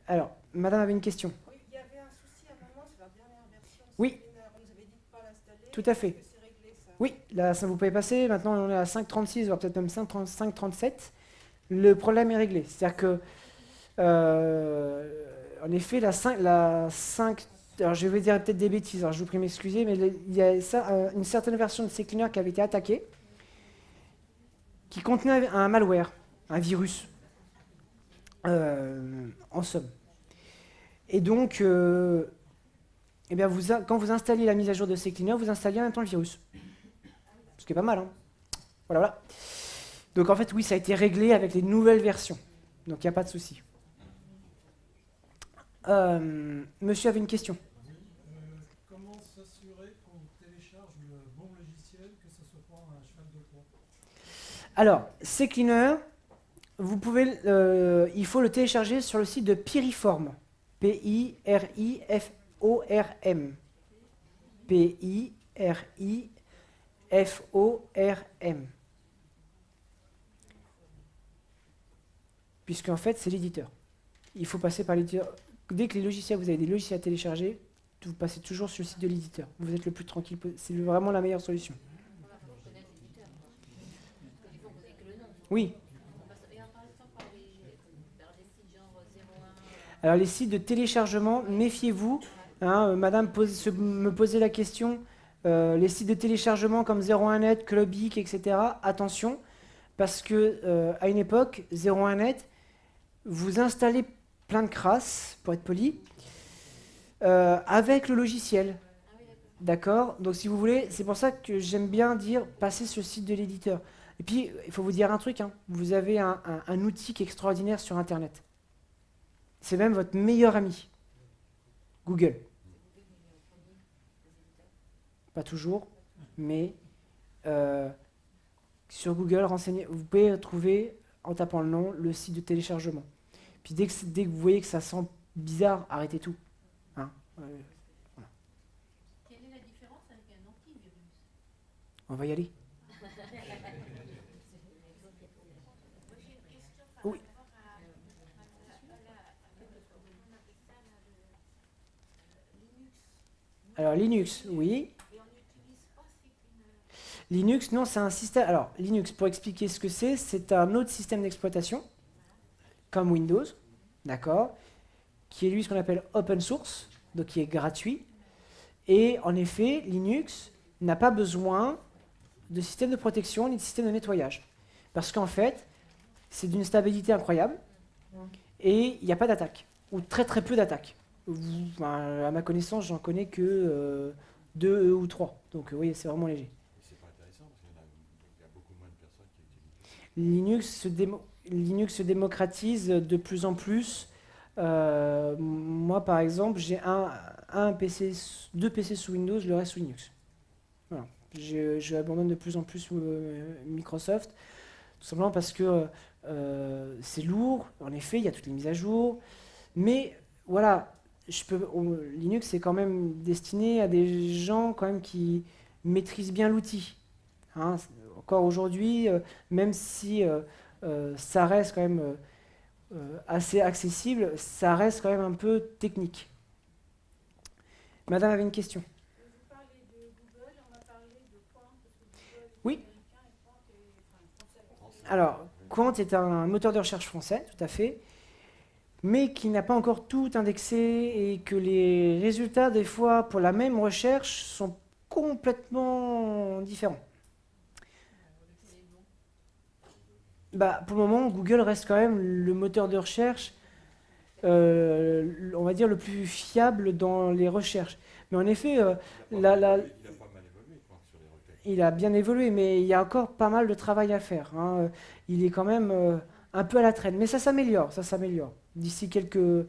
Alors, madame avait une question. Oui, il y avait un souci à un moment sur la dernière version. Oui. Cleaner. On nous avait dit de ne pas l'installer. Tout à fait. Est-ce que c'est réglé, ça? Oui, là, ça vous pouvez passer. Maintenant, on est à 5.36, voire peut-être même 5.37. Le problème est réglé. C'est-à-dire que, en effet, la 5... Alors, je vais dire peut-être des bêtises, alors je vous prie de m'excuser, mais il y a une certaine version de CCleaner qui avait été attaquée, qui contenait un malware, un virus, en somme. Et donc, eh bien quand vous installez la mise à jour de CCleaner, vous installez en même temps le virus. Ce qui est pas mal. Hein. Voilà. Donc en fait, oui, ça a été réglé avec les nouvelles versions. Donc il n'y a pas de souci. Monsieur avait une question. Oui, comment s'assurer qu'on télécharge le bon logiciel, que ce soit pas un cheval de Troie? Alors, CCleaner, vous pouvez, il faut le télécharger sur le site de Piriform. Piriform. Piriform. R-I-F-O-R-M. Puisqu'en fait, c'est l'éditeur. Il faut passer par l'éditeur. Dès que vous avez des logiciels à télécharger, vous passez toujours sur le site de l'éditeur. Vous êtes le plus tranquille possible. C'est vraiment la meilleure solution. Il faut connaître l'éditeur. Parce que des fois, on connaît que le nom. Oui. Et par exemple, vers des sites genre 01. Alors les sites de téléchargement, méfiez-vous. Hein, madame me posait la question. Les sites de téléchargement comme 01net, Clubic, etc. Attention, parce que à une époque, 01net, vous installez plein de crasses, pour être poli, avec le logiciel. D'accord? Donc si vous voulez, c'est pour ça que j'aime bien dire passer sur le site de l'éditeur. Et puis, il faut vous dire un truc, hein, vous avez un outil qui est extraordinaire sur Internet. C'est même votre meilleur ami. Google. Pas toujours, mais sur Google, vous pouvez trouver, en tapant le nom, le site de téléchargement. Puis dès que vous voyez que ça sent bizarre, arrêtez tout. Hein, voilà. Quelle est la différence avec un antivirus? On va y aller. Oui. Alors Linux, oui. Linux, non, c'est un système. Alors Linux, pour expliquer ce que c'est un autre système d'exploitation, comme Windows, d'accord, qui est lui ce qu'on appelle open source, donc qui est gratuit. Et en effet, Linux n'a pas besoin de système de protection ni de système de nettoyage. Parce qu'en fait, c'est d'une stabilité incroyable et il n'y a pas d'attaque, ou très très peu d'attaques. À ma connaissance, j'en connais que 2 ou 3. Donc oui, c'est vraiment léger. C'est pas intéressant parce qu'il y a beaucoup moins de personnes qui utilisent. Linux se démocratise de plus en plus. Moi, par exemple, j'ai un PC, 2 PC sous Windows, le reste sous Linux. Voilà. Je abandonne de plus en plus Microsoft, tout simplement parce que c'est lourd. En effet, il y a toutes les mises à jour. Mais voilà, Linux est quand même destiné à des gens quand même qui maîtrisent bien l'outil. Hein, encore aujourd'hui, même si ça reste quand même assez accessible, ça reste quand même un peu technique. Madame avait une question. Vous parlez de Google, on a parlé de Quant, parce que Google est Oui. américain et Quant est français. Alors, Quant est un moteur de recherche français, tout à fait, mais qui n'a pas encore tout indexé et que les résultats, des fois, pour la même recherche, sont complètement différents. Bah, pour le moment, Google reste quand même le moteur de recherche, on va dire, le plus fiable dans les recherches. Mais en effet, Il a pas mal évolué quoi, sur les requêtes. il a bien évolué, mais il y a encore pas mal de travail à faire. Hein. Il est quand même un peu à la traîne, mais ça s'améliore, ça s'améliore. D'ici on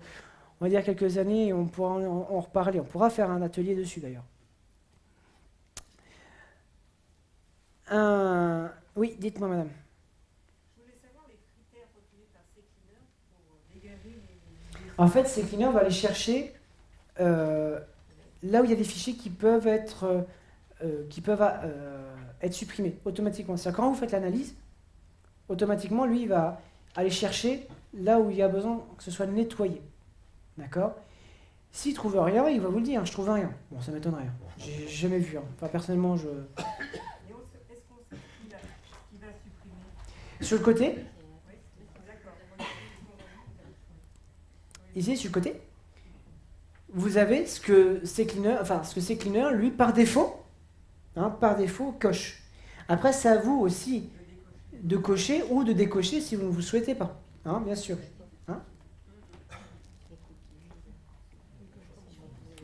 va dire quelques années, on pourra en reparler. On pourra faire un atelier dessus d'ailleurs. Oui, dites-moi, madame. Je voulais savoir les critères retenus par CCleaner pour dégager les... En fait, CCleaner va aller chercher là où il y a des fichiers qui peuvent être supprimés automatiquement. C'est-à-dire quand vous faites l'analyse, automatiquement, lui, il va aller chercher là où il y a besoin que ce soit nettoyé. D'accord? S'il ne trouve rien, il va vous le dire, je trouve rien. Bon, ça m'étonnerait. J'ai jamais vu. Hein. Enfin, personnellement, Est-ce qu'on sait qui va supprimer? Sur le côté, Oui, d'accord. ici, sur le côté, vous avez ce que CCleaner, lui, par défaut, coche. Après, c'est à vous aussi de cocher ou de décocher si vous ne vous souhaitez pas. Hein, bien sûr. Hein?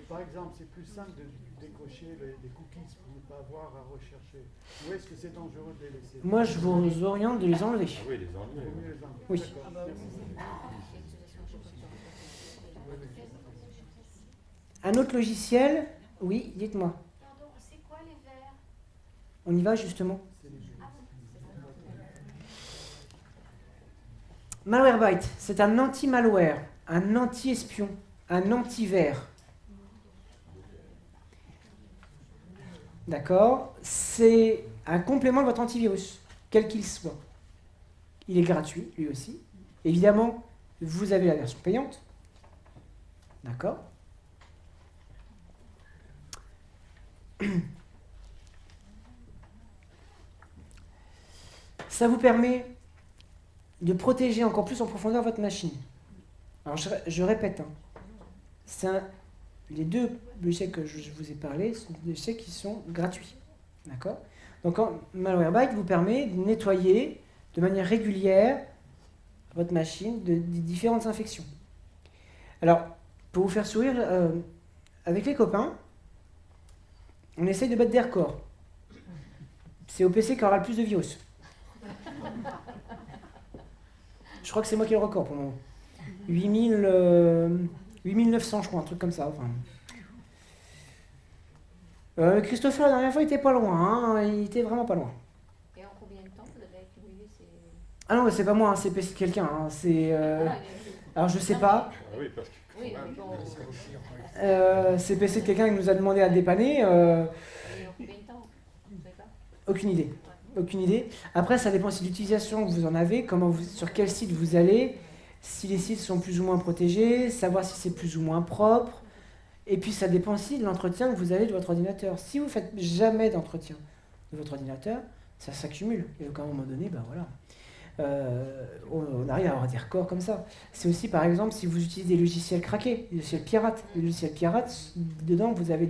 Par exemple, c'est plus simple de décocher les cookies pour ne pas avoir à rechercher. Ou est-ce que c'est dangereux de les laisser? Moi, je vous oriente de les enlever. Ah oui, les enlever. Il vaut mieux les enlever. Oui. D'accord. Un autre logiciel, oui, dites-moi. Pardon, c'est quoi les verts? On y va justement. Malwarebytes, c'est un anti-malware, un anti-espion, un anti-vert. D'accord? C'est un complément de votre antivirus, quel qu'il soit. Il est gratuit, lui aussi. Évidemment, vous avez la version payante. D'accord? Ça vous permet de protéger encore plus en profondeur votre machine. Alors je répète, hein, les deux logiciels que je vous ai parlé sont des logiciels qui sont gratuits. D'accord? Donc Malwarebytes vous permet de nettoyer de manière régulière votre machine de différentes infections. Alors, pour vous faire sourire, avec les copains, on essaye de battre des records. C'est au PC qui aura le plus de virus. Je crois que c'est moi qui ai le record pour le moment. 8900, je crois, un truc comme ça. Enfin. Christopher, la dernière fois, il était pas loin. Hein, il était vraiment pas loin. Et en combien de temps vous avez accumulé ces... Ah non, c'est pas moi, hein, c'est PC de quelqu'un. Hein, c'est, alors je sais pas. Ah oui, parce que Oui, mais bon... C'est PC de quelqu'un qui nous a demandé à dépanner. Et en combien de temps? Vous savez pas? Aucune idée. Aucune idée. Après, ça dépend aussi de l'utilisation que vous en avez, sur quel site vous allez, si les sites sont plus ou moins protégés, savoir si c'est plus ou moins propre. Et puis, ça dépend aussi de l'entretien que vous avez de votre ordinateur. Si vous ne faites jamais d'entretien de votre ordinateur, ça s'accumule. Et donc, à un moment donné, ben voilà. On arrive à avoir des records comme ça. C'est aussi, par exemple, si vous utilisez des logiciels craqués, des logiciels pirates. Les logiciels pirates, dedans, vous avez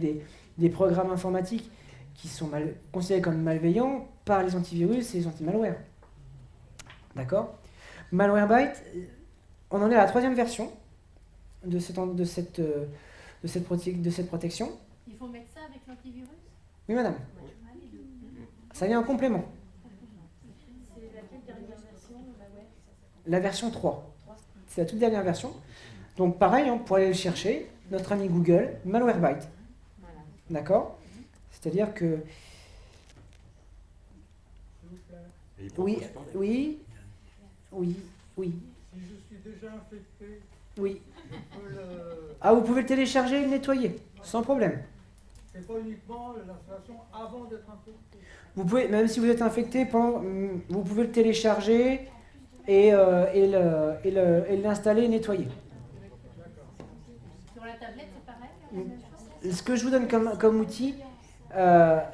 des programmes informatiques qui sont considérés comme malveillants par les antivirus et les anti-malware. D'accord? Malwarebytes, on en est à la 3e version de cette protection. Il faut mettre ça avec l'antivirus? Oui, madame. Ça vient en complément. C'est laquelle dernière version? La version 3. C'est la toute dernière version. Donc pareil, hein, pour aller le chercher, notre ami Google, Malwarebytes. Voilà. D'accord? C'est-à-dire que... Et il Oui, propose pas. oui, oui. Si je suis déjà infecté, Oui. le... Ah, vous pouvez le télécharger et le nettoyer, sans problème. c'est pas uniquement l'installation avant d'être infecté. Vous pouvez, même si vous êtes infecté, vous pouvez le télécharger et l'installer et nettoyer. Sur la tablette, c'est pareil? La même chose? Ce que je vous donne comme outil,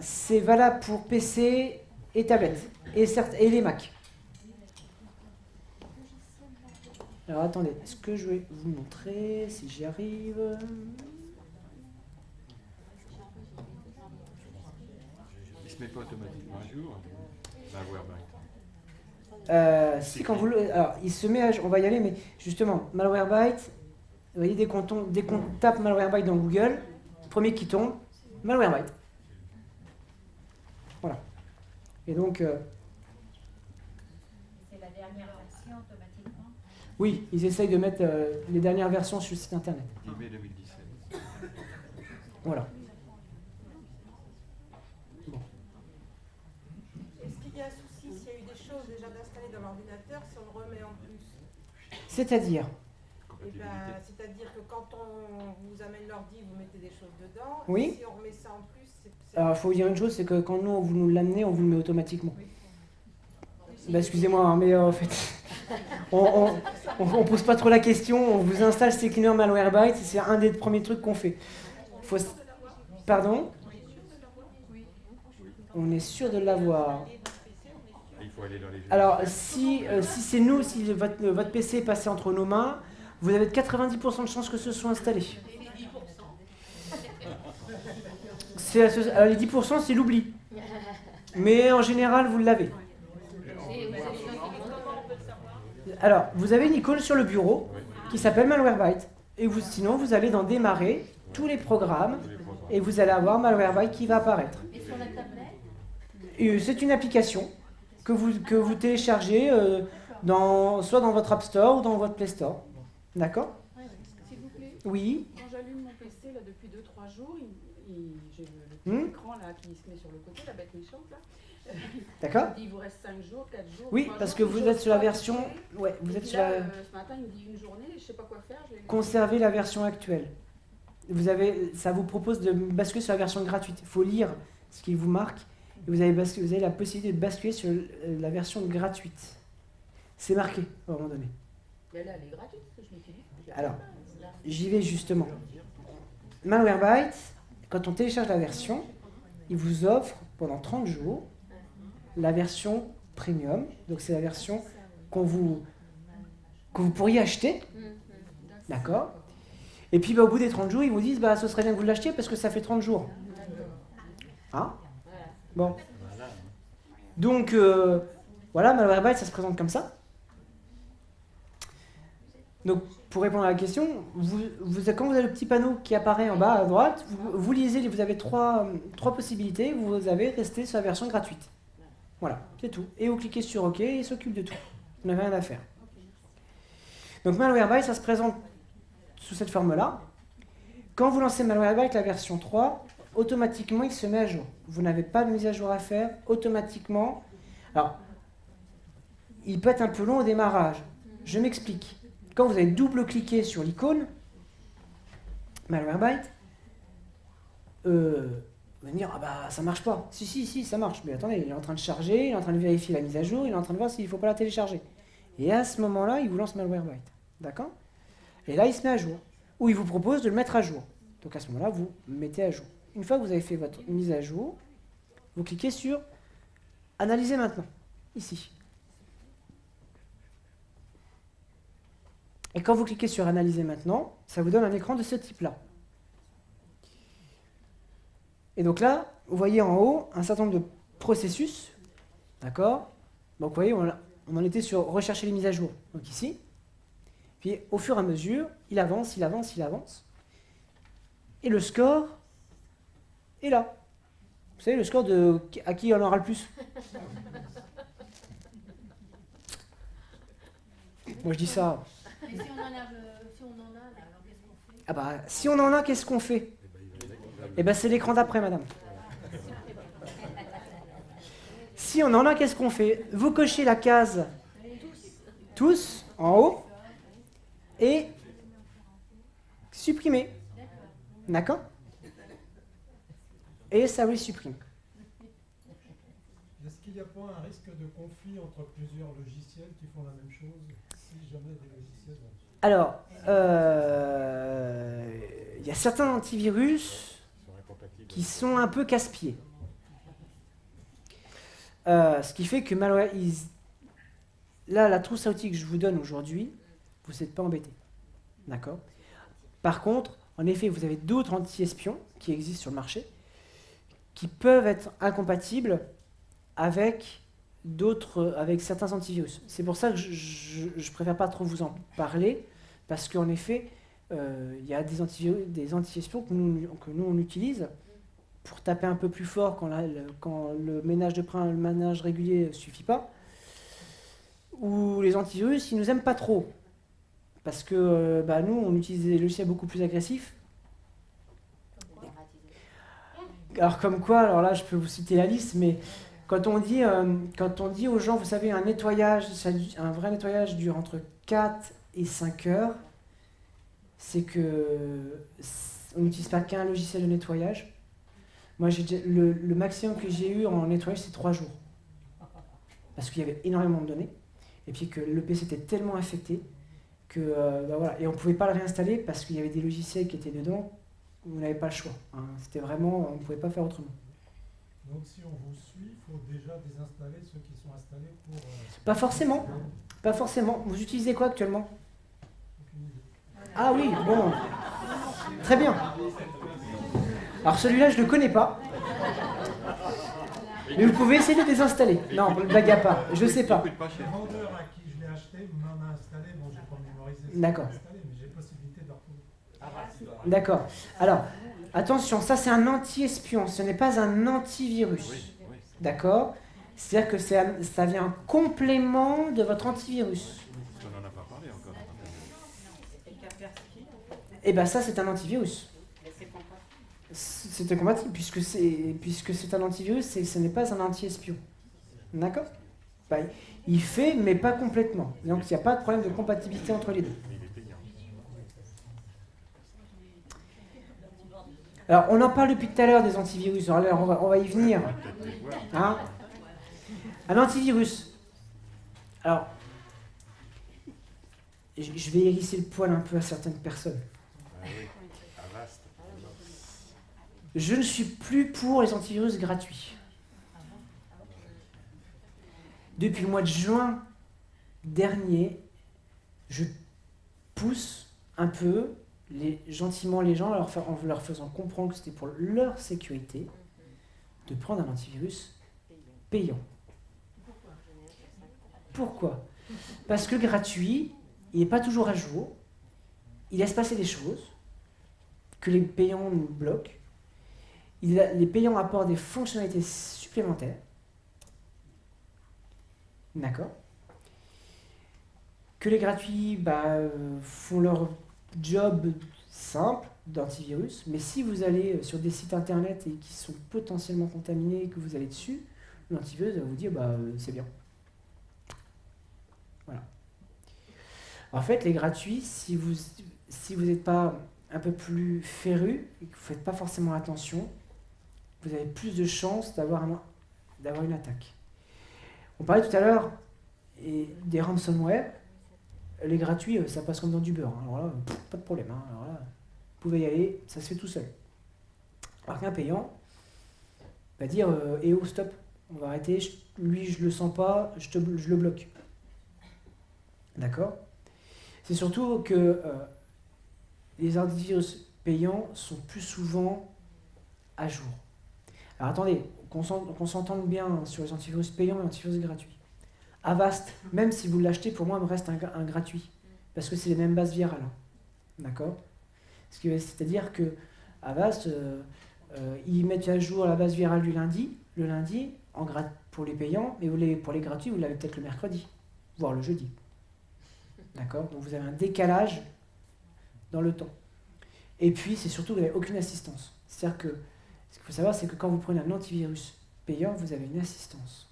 c'est valable pour PC et tablette, et les Mac. Alors attendez, ce que je vais vous montrer, si j'y arrive... Il se met pas automatiquement à jour. Malwarebytes. Si quand vous alors il se met à jour, on va y aller, mais justement, Malwarebytes, vous voyez, dès qu'on tape Malwarebytes dans Google, le premier qui tombe, Malwarebytes. Voilà. Et donc, C'est la dernière version automatiquement? oui, ils essayent de mettre les dernières versions sur le site internet. 10 mai 2017. Voilà. Est-ce qu'il y a un souci s'il y a eu des choses déjà installées dans l'ordinateur, si on le remet en plus? C'est-à-dire, Compatibilité. C'est-à-dire que quand on vous amène l'ordi, vous mettez des choses dedans. Oui. Et si on remet ça en plus, c'est... alors il faut vous dire une chose, c'est que quand vous nous l'amenez, on vous le met automatiquement. Bah, excusez-moi, hein, mais en fait, on pose pas trop la question, on vous installe CCleaner Malwarebytes, c'est un des premiers trucs qu'on fait. Pardon? On est sûr de l'avoir. Il faut aller dans les jeux. Alors, si c'est nous, si votre PC est passé entre nos mains, vous avez 90% de chances que ce soit installé. Alors, les 10%, c'est l'oubli. Mais en général, vous l'avez. Alors, vous avez une icône sur le bureau qui s'appelle Malwarebytes. Et sinon, vous allez dans Démarrer, tous les programmes, et vous allez avoir Malwarebytes qui va apparaître. Et sur la tablette? Et c'est une application que vous téléchargez soit dans votre App Store ou dans votre Play Store. D'accord? S'il vous plaît, Oui. quand j'allume mon PC là, depuis 2-3 jours, j'ai le petit écran là, qui se met sur le côté, la bête méchante là. D'accord? Il dit il vous reste 5 jours, 4 jours. Oui, 3 parce jours, que puis vous j'ose êtes sur la pas version... toucher. Ouais, vous Et êtes puis sur là, la... ce matin, il me dit une journée, je sais pas quoi faire. Je l'ai- Conservez la version actuelle. Ça vous propose de basculer sur la version gratuite. Il faut lire ce qui vous marque, et vous avez la possibilité de basculer sur la version gratuite. C'est marqué à un moment donné. Mais là, elle est gratuite, parce que je l'utilise. Alors, j'y vais justement. Malwarebytes, quand on télécharge la version, il vous offre pendant 30 jours la version premium. Donc c'est la version que vous pourriez acheter. D'accord. Et puis au bout des 30 jours, ils vous disent ce serait bien que vous l'achetiez parce que ça fait 30 jours. Hein? Bon. Donc voilà, Malwarebytes, ça se présente comme ça. Donc, pour répondre à la question, quand vous avez le petit panneau qui apparaît en bas à droite, vous lisez, vous avez trois possibilités, vous avez resté sur la version gratuite. Voilà, c'est tout. Et vous cliquez sur OK et il s'occupe de tout. Vous n'avez rien à faire. Donc, Malwarebytes, ça se présente sous cette forme-là. Quand vous lancez Malwarebytes, la version 3, automatiquement, il se met à jour. Vous n'avez pas de mise à jour à faire, automatiquement. Alors, il peut être un peu long au démarrage. Je m'explique. Quand vous avez double-cliqué sur l'icône, Malwarebytes, vous allez dire, ça marche pas. Si, ça marche. Mais attendez, il est en train de charger, il est en train de vérifier la mise à jour, il est en train de voir s'il ne faut pas la télécharger. Et à ce moment-là, il vous lance Malwarebytes. D'accord? Et là, il se met à jour. Ou il vous propose de le mettre à jour. Donc à ce moment-là, vous mettez à jour. Une fois que vous avez fait votre mise à jour, vous cliquez sur Analyser maintenant, ici. Et quand vous cliquez sur Analyser maintenant, ça vous donne un écran de ce type-là. Et donc là, vous voyez en haut un certain nombre de processus. D'accord? Donc vous voyez, on en était sur rechercher les mises à jour. Donc ici. Puis au fur et à mesure, il avance. Et le score est là. Vous savez, le score à qui on aura le plus. Moi je dis ça. Et si on en a, là, alors qu'est-ce qu'on fait? Ah bah, si on en a, qu'est-ce qu'on fait? Eh ben, c'est l'écran d'après, madame. Si on en a, qu'est-ce qu'on fait? Vous cochez la case tous en haut et supprimer. D'accord? Et ça vous les supprime. Est-ce qu'il n'y a pas un risque de conflit entre plusieurs logiciels qui font la même chose si jamais des logiciels... Alors, il y a certains antivirus qui sont un peu casse-pieds. Ce qui fait que malware, là, la trousse à outils que je vous donne aujourd'hui, vous n'êtes pas embêtés. D'accord? Par contre, en effet, vous avez d'autres anti-espions qui existent sur le marché qui peuvent être incompatibles avec certains antivirus. C'est pour ça que je ne préfère pas trop vous en parler, parce qu'en effet, il y a des anti-espions que nous on utilise pour taper un peu plus fort quand le ménage régulier ne suffit pas, ou les antivirus, ils nous aiment pas trop, parce que nous, on utilise des logiciels beaucoup plus agressifs. Alors comme quoi, alors là, je peux vous citer la liste, mais quand on dit aux gens, vous savez, un vrai nettoyage dure entre 4 et 5 heures, c'est que on n'utilise pas qu'un logiciel de nettoyage. Moi, le maximum que j'ai eu en nettoyage, c'est 3 jours. Parce qu'il y avait énormément de données, et puis que le PC était tellement infecté que, voilà. Et on ne pouvait pas le réinstaller parce qu'il y avait des logiciels qui étaient dedans, vous n'avez pas le choix. Hein. C'était vraiment, on ne pouvait pas faire autrement. Donc si on vous suit, il faut déjà désinstaller ceux qui sont installés pour... Pas forcément. Pas forcément. Vous utilisez quoi actuellement? Ah oui, bon. Très bien. Alors celui-là, je ne le connais pas. Mais vous pouvez essayer de désinstaller. Non, blague à part. Je ne sais pas. Le vendeur à qui je l'ai acheté m'en a installé. Bon, je n'ai pas mémorisé ce D'accord. qu'il a installé, mais j'ai possibilité de le retrouver. D'accord. Alors, attention, ça c'est un anti-espion, ce n'est pas un antivirus. D'accord? C'est-à-dire que ça vient en complément de votre antivirus. On n'en a pas parlé encore. Et bien ça c'est un antivirus. C'est incompatible puisque c'est un antivirus, ce n'est pas un anti-espion. D'accord? Il fait, mais pas complètement. Donc il n'y a pas de problème de compatibilité entre les deux. Alors, on en parle depuis tout à l'heure des antivirus. Alors là, on va y venir. On va peut-être les voir. Hein. Un antivirus. Alors, je vais hérisser le poil un peu à certaines personnes. Ah oui, Avast. Je ne suis plus pour les antivirus gratuits. Depuis le mois de juin dernier, je pousse un peu gentiment les gens en leur faisant comprendre que c'était pour leur sécurité de prendre un antivirus payant. Pourquoi ? Parce que gratuit, il n'est pas toujours à jour, il laisse passer des choses que les payants nous bloquent, les payants apportent des fonctionnalités supplémentaires, d'accord ? Que les gratuits font leur job simple d'antivirus, mais si vous allez sur des sites internet et qui sont potentiellement contaminés et que vous allez dessus, l'antivirus va vous dire c'est bien. Voilà. En fait, les gratuits, si vous n'êtes pas un peu plus féru et que vous ne faites pas forcément attention, vous avez plus de chances d'avoir une attaque. On parlait tout à l'heure des ransomware. Les gratuits, ça passe comme dans du beurre. Alors là, pas de problème. Alors là, vous pouvez y aller, ça se fait tout seul. Alors qu'un payant va dire stop, on va arrêter, lui je le sens pas, je le bloque. D'accord ? C'est surtout que les antivirus payants sont plus souvent à jour. Alors attendez, qu'on s'entende bien sur les antivirus payants et les antivirus gratuits. Avast, même si vous l'achetez, pour moi, il me reste un gratuit. Parce que c'est les mêmes bases virales. D'accord ? C'est-à-dire que Avast, ils mettent à jour la base virale du lundi, le lundi, pour les payants, mais pour les gratuits, vous l'avez peut-être le mercredi, voire le jeudi. D'accord ? Donc vous avez un décalage dans le temps. Et puis, c'est surtout que vous n'avez aucune assistance. C'est-à-dire que, ce qu'il faut savoir, c'est que quand vous prenez un antivirus payant, vous avez une assistance.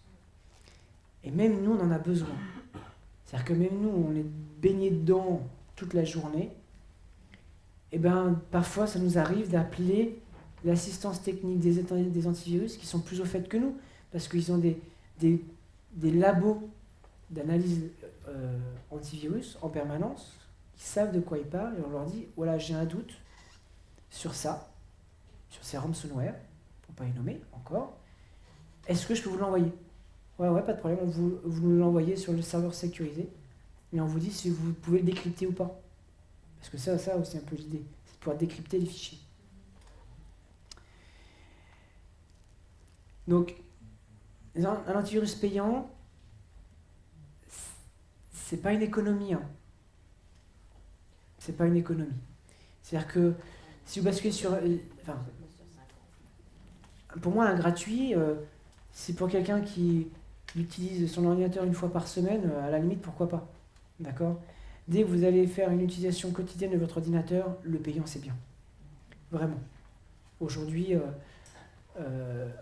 Et même nous, on en a besoin. C'est-à-dire que même nous, on est baigné dedans toute la journée. Et parfois, ça nous arrive d'appeler l'assistance technique des antivirus qui sont plus au fait que nous, parce qu'ils ont des labos d'analyse antivirus en permanence, qui savent de quoi ils parlent, et on leur dit, voilà, j'ai un doute sur ça, sur ces ransomware, pour ne pas les nommer encore, est-ce que je peux vous l'envoyer ? Ouais, pas de problème, vous nous l'envoyez sur le serveur sécurisé, et on vous dit si vous pouvez le décrypter ou pas. Parce que ça aussi un peu l'idée, c'est de pouvoir décrypter les fichiers. Donc, un antivirus payant, c'est pas une économie. C'est pas une économie. C'est-à-dire que si vous basculez sur... pour moi, un gratuit, c'est pour quelqu'un qui utilise son ordinateur une fois par semaine, à la limite, pourquoi pas. D'accord ? Dès que vous allez faire une utilisation quotidienne de votre ordinateur, le payant, c'est bien. Vraiment. Aujourd'hui,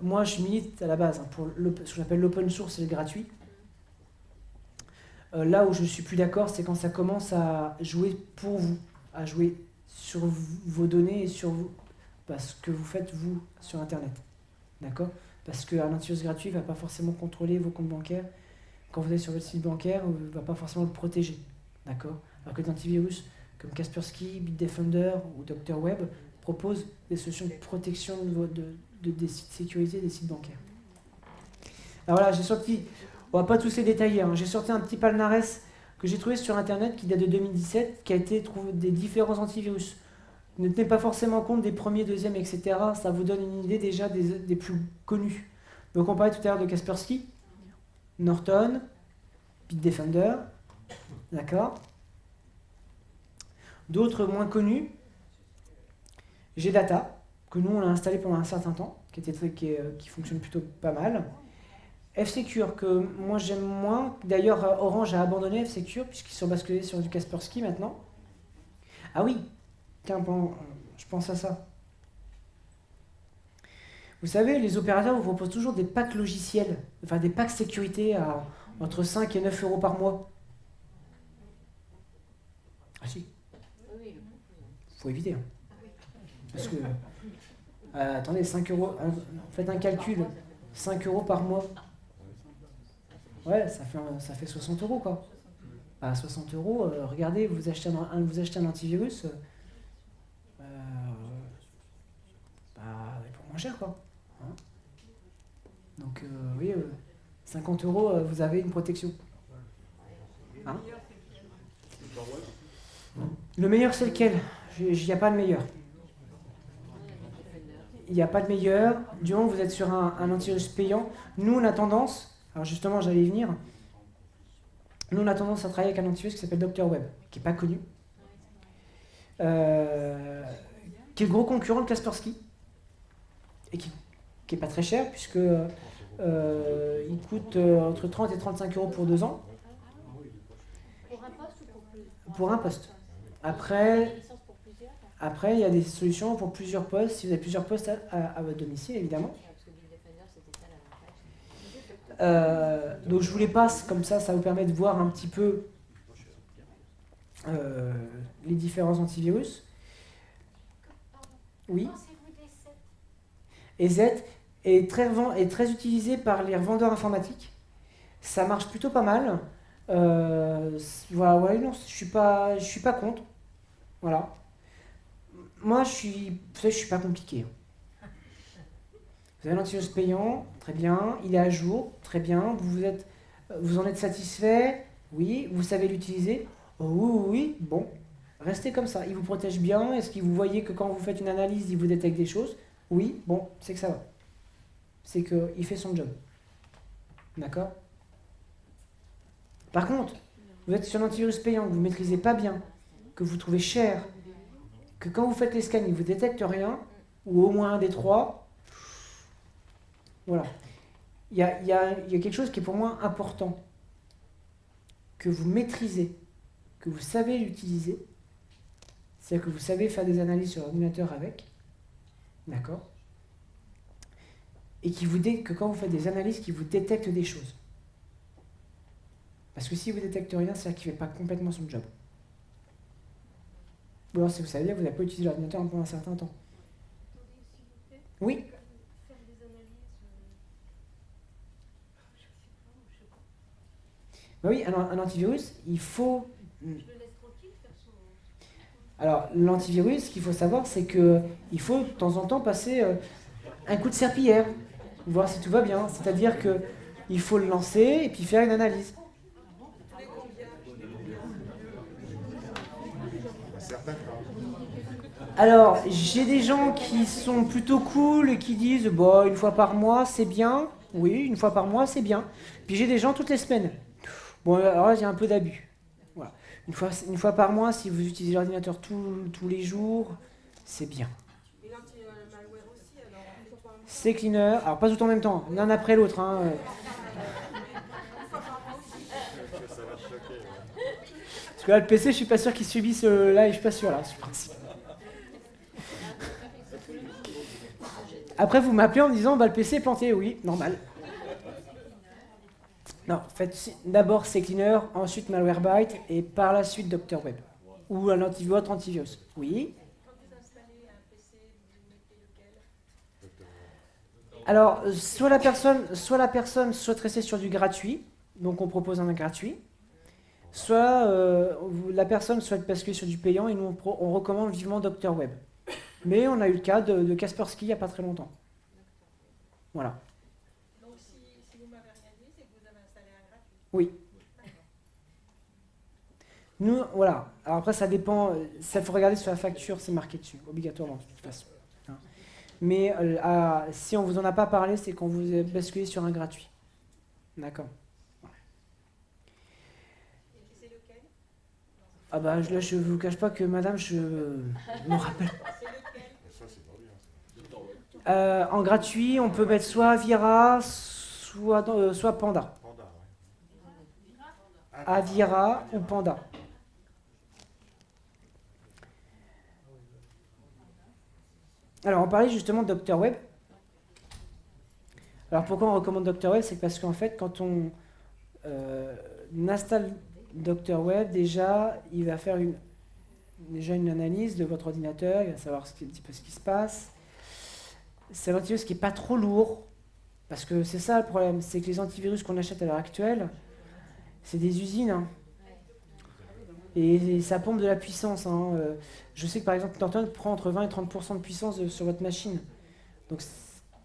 moi, je milite à la base pour ce que j'appelle l'open source et le gratuit. Là où je suis plus d'accord, c'est quand ça commence à jouer pour vous, à jouer sur vos données et sur vous, parce que vous faites vous sur Internet. D'accord ? Parce qu'un antivirus gratuit ne va pas forcément contrôler vos comptes bancaires. Quand vous êtes sur votre site bancaire, il ne va pas forcément le protéger. D'accord ? Alors que des antivirus comme Kaspersky, Bitdefender ou Dr Web proposent des solutions de protection des sites sécurisés, des sites bancaires. Alors voilà, j'ai sorti, on ne va pas tous les détailler, j'ai sorti un petit palmarès que j'ai trouvé sur Internet qui date de 2017, qui a été trouvé des différents antivirus. Ne tenez pas forcément compte des premiers, deuxièmes, etc. Ça vous donne une idée déjà des plus connus. Donc on parlait tout à l'heure de Kaspersky, Norton, Bitdefender, d'accord ? D'autres moins connus, Gdata, que nous on a installé pendant un certain temps, qui fonctionne plutôt pas mal. F-Secure, que moi j'aime moins. D'ailleurs, Orange a abandonné F-Secure, puisqu'ils sont basculés sur du Kaspersky maintenant. Ah oui, tiens, je pense à ça. Vous savez, les opérateurs vous proposent toujours des packs logiciels, enfin des packs sécurité à entre 5 et 9 euros par mois. Ah si. Faut éviter. Parce que Attendez, 5 euros, faites un calcul, 5 euros par mois. Ouais, ça fait 60 euros quoi. À 60 euros, regardez, vous achetez un antivirus, pour moins cher quoi. Hein. Donc oui, 50 euros, vous avez une protection. Hein. Le meilleur c'est lequel? Il n'y a pas de meilleur. Il n'y a pas de meilleur. Du moment que vous êtes sur un antivirus payant, nous on a tendance, alors justement j'allais y venir, nous on a tendance à travailler avec un antivirus qui s'appelle Dr Web, qui n'est pas connu, qui est le gros concurrent de Kaspersky, et qui n'est pas très cher, puisque il coûte entre 30 et 35 euros pour 2 ans. Pour un poste ou pour plus? Pour un poste. Une Après, licence pour plusieurs? il y a des solutions pour plusieurs postes, si vous avez plusieurs postes à votre domicile, évidemment. Parce que Bitdefender, c'était ça l'avantage. Donc je vous les passe, comme ça vous permet de voir un petit peu les différents antivirus. Oui. Pensez-vous des 7? Et Z est très utilisé par les revendeurs informatiques. Ça marche plutôt pas mal. Voilà, ouais, non, je suis pas contre. Voilà. Moi, vous savez, je suis pas compliqué. Vous avez l'antivirus payant, très bien. Il est à jour, très bien. Vous en êtes satisfait? Oui. Vous savez l'utiliser? Oh, oui, oui. Bon, restez comme ça. Il vous protège bien. Est-ce que vous voyez que quand vous faites une analyse, il vous détecte des choses? Oui. Bon, c'est que ça va. C'est qu'il fait son job. D'accord? Par contre, vous êtes sur un antivirus payant que vous ne maîtrisez pas bien, que vous trouvez cher, que quand vous faites les scans, il ne vous détecte rien, ou au moins un des trois. Voilà. Il y a quelque chose qui est pour moi important, que vous maîtrisez, que vous savez l'utiliser, c'est-à-dire que vous savez faire des analyses sur l'ordinateur avec, d'accord? Et que quand vous faites des analyses, qui vous détecte des choses. Parce que si vous détectez rien, c'est-à-dire qu'il ne fait pas complètement son job. Ou alors si vous savez, vous n'avez pas utilisé l'ordinateur pendant un certain temps. Oui. Bah oui, un antivirus, il faut... Alors, l'antivirus, ce qu'il faut savoir, c'est qu'il faut de temps en temps passer un coup de serpillière, voir si tout va bien. C'est-à-dire qu'il faut le lancer et puis faire une analyse. Alors, j'ai des gens qui sont plutôt cool et qui disent bon, une fois par mois, c'est bien. Oui, une fois par mois, c'est bien. Puis j'ai des gens toutes les semaines. Bon, alors là, il y a un peu d'abus. Voilà. Une fois par mois, si vous utilisez l'ordinateur tous les jours, c'est bien. Et l'anti-malware aussi, alors on fait pas un- C'est cleaner, alors pas tout en même temps, l'un après l'autre. Hein. Parce que là, le PC, je suis pas sûr qu'il subisse là, je suis pas sûr là, sur le principe. Après, vous m'appelez en me disant, bah, le PC est planté, oui, normal. Non, faites d'abord CCleaner, ensuite Malwarebytes, et par la suite Dr Web. Ou votre antivirus. Oui. Quand vous installez un PC, vous mettez lequel? Alors, soit la personne souhaite rester sur du gratuit, donc on propose un gratuit, soit la personne souhaite basculer sur du payant, et nous on recommande vivement Dr Web. Mais on a eu le cas de Kaspersky il n'y a pas très longtemps. Voilà. Donc si vous m'avez rien dit, c'est que vous avez installé un gratuit. Oui. Nous, voilà. Alors après, ça dépend. Ça faut regarder sur la facture, c'est marqué dessus, obligatoirement, de toute façon. Hein. Mais si on vous en a pas parlé, c'est qu'on vous a basculé sur un gratuit. D'accord. Et c'est lequel? Ah bah là, je vous cache pas que madame, je me rappelle. C'est lequel? Ça, c'est pas bien. Ça. En gratuit, on peut mettre soit Avira, soit Panda. Panda, ouais. Avira ou Panda. Alors, on parlait justement de Dr Web. Alors, pourquoi on recommande Dr Web? C'est parce qu'en fait, quand on installe Dr Web, déjà, il va faire une analyse de votre ordinateur, il va savoir un petit peu ce qui se passe. c'est un antivirus qui n'est pas trop lourd, parce que c'est ça le problème, c'est que les antivirus qu'on achète à l'heure actuelle, c'est des usines, hein. Et ça pompe de la puissance, hein. Je sais que par exemple, Norton prend entre 20 et 30% de puissance sur votre machine, donc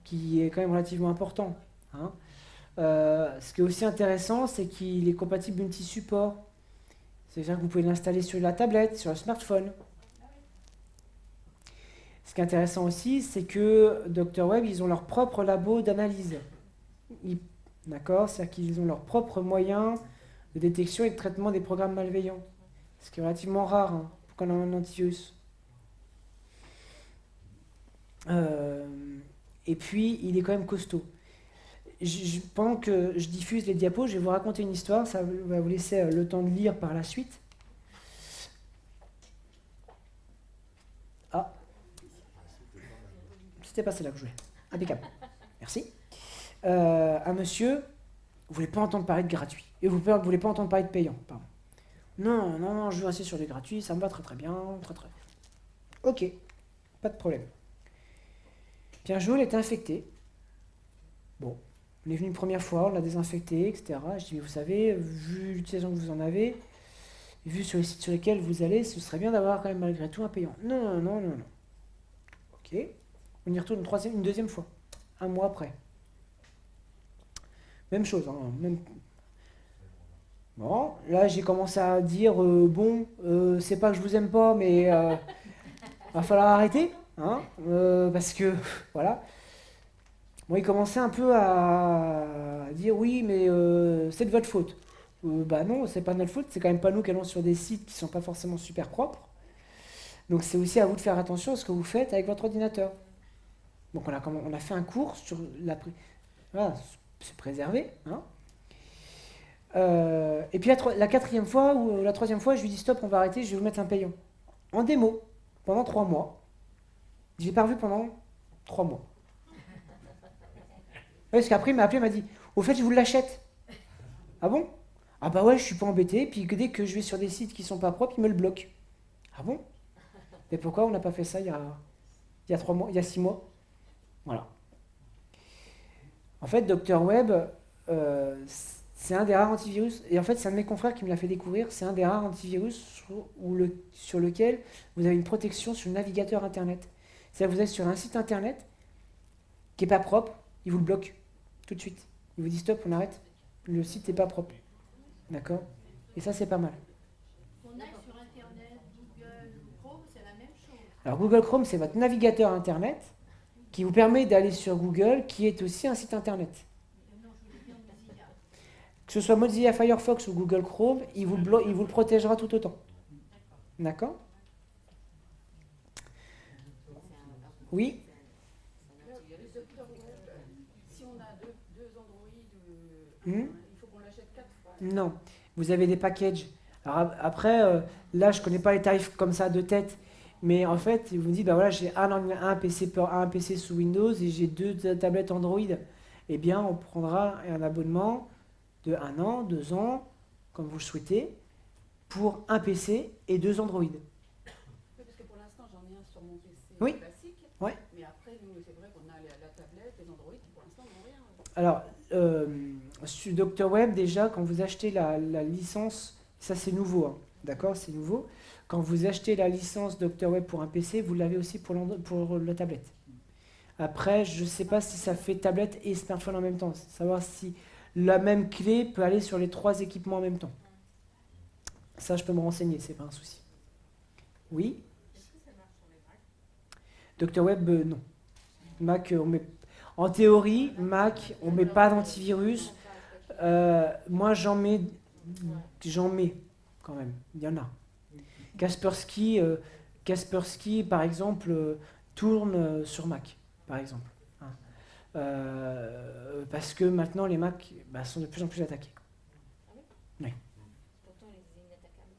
qui est quand même relativement important, hein. Ce qui est aussi intéressant, c'est qu'il est compatible multi-support. C'est-à-dire que vous pouvez l'installer sur la tablette, sur le smartphone. Ce qui est intéressant aussi, c'est que Dr Web, ils ont leur propre labo d'analyse. D'accord? C'est-à-dire qu'ils ont leurs propres moyens de détection et de traitement des programmes malveillants. Ce qui est relativement rare, hein, pour qu'on ait un antivirus. Et puis, il est quand même costaud. Pendant que je diffuse les diapos, je vais vous raconter une histoire. Ça va vous laisser le temps de lire par la suite. Ah, c'était pas celle-là que je voulais. Impeccable. Merci. Un monsieur, vous voulez pas entendre parler de gratuit. Et vous voulez pas entendre parler de payant. Pardon. Non, je veux rester sur les gratuits, ça me va très très bien, très très bien. Ok, pas de problème. Puis un jour, il était infecté. Bon, on est venu une première fois, on l'a désinfecté, etc. Je dis, mais vous savez, vu l'utilisation que vous en avez, vu sur les sites sur lesquels vous allez, ce serait bien d'avoir quand même malgré tout un payant. Non. Ok, on y retourne une deuxième fois, un mois après. Même chose, hein, même... Bon, là j'ai commencé à dire, c'est pas que je vous aime pas, mais va falloir arrêter, hein, parce que, voilà. Bon, il commençait un peu à dire, oui, mais c'est de votre faute. Bah non, c'est pas de notre faute, c'est quand même pas nous qui allons sur des sites qui sont pas forcément super propres. Donc c'est aussi à vous de faire attention à ce que vous faites avec votre ordinateur. Donc on a fait un cours sur voilà, se préserver, hein. Et puis la quatrième fois ou la troisième fois, je lui dis stop, on va arrêter, je vais vous mettre un payant. En démo, pendant 3 mois. Je l'ai pas revu pendant 3 mois. Parce qu'après, il m'a appelé, il m'a dit, au fait, je vous l'achète. Ah bon? Ah bah ouais, je suis pas embêté, puis dès que je vais sur des sites qui sont pas propres, il me le bloque. Ah bon? Mais pourquoi on n'a pas fait ça il y a 3 mois, il y a 6 mois? Voilà. En fait, Dr Web, c'est un des rares antivirus, et en fait c'est un de mes confrères qui me l'a fait découvrir, c'est un des rares antivirus sur lequel vous avez une protection sur le navigateur internet. C'est-à-dire que vous êtes sur un site internet qui n'est pas propre, il vous le bloque tout de suite. Il vous dit stop, on arrête, le site n'est pas propre. D'accord? Et ça c'est pas mal. On a sur internet, Google, Chrome, c'est la même chose. Alors Google Chrome, c'est votre navigateur internet qui vous permet d'aller sur Google, qui est aussi un site internet. Que ce soit Mozilla Firefox ou Google Chrome, il vous le protégera tout autant. D'accord? Oui? Si on a deux Android, Hmm? il faut qu'on l'achète 4 fois. Non. Vous avez des packages. Alors après, là, je ne connais pas les tarifs comme ça de tête, mais en fait, vous me dites, bah voilà, j'ai un PC sous Windows et j'ai 2 tablettes Android. Eh bien, on prendra un abonnement de 1 an, 2 ans, comme vous le souhaitez, pour un PC et 2 Android. Oui, parce que pour l'instant, j'en ai un sur mon PC Oui. classique. Ouais. Mais après, nous, c'est vrai qu'on a la tablette, les Android, qui pour l'instant n'ont rien. Alors, sur Dr Web, déjà, quand vous achetez la licence, ça c'est nouveau, hein, d'accord, c'est nouveau. Quand vous achetez la licence Dr Web pour un PC, vous l'avez aussi pour la tablette. Après, je ne sais pas si ça fait tablette et smartphone en même temps. Savoir si la même clé peut aller sur les 3 équipements en même temps. Ça, je peux me renseigner, c'est pas un souci. Oui? Dr Web, non. Mac, on met... En théorie, Mac, on ne met pas d'antivirus. Moi, j'en mets quand même. Il y en a. Kaspersky, par exemple, tourne sur Mac, par exemple. Hein. Parce que maintenant, les Mac sont de plus en plus attaqués. Oui. Pourtant, les inattaquables.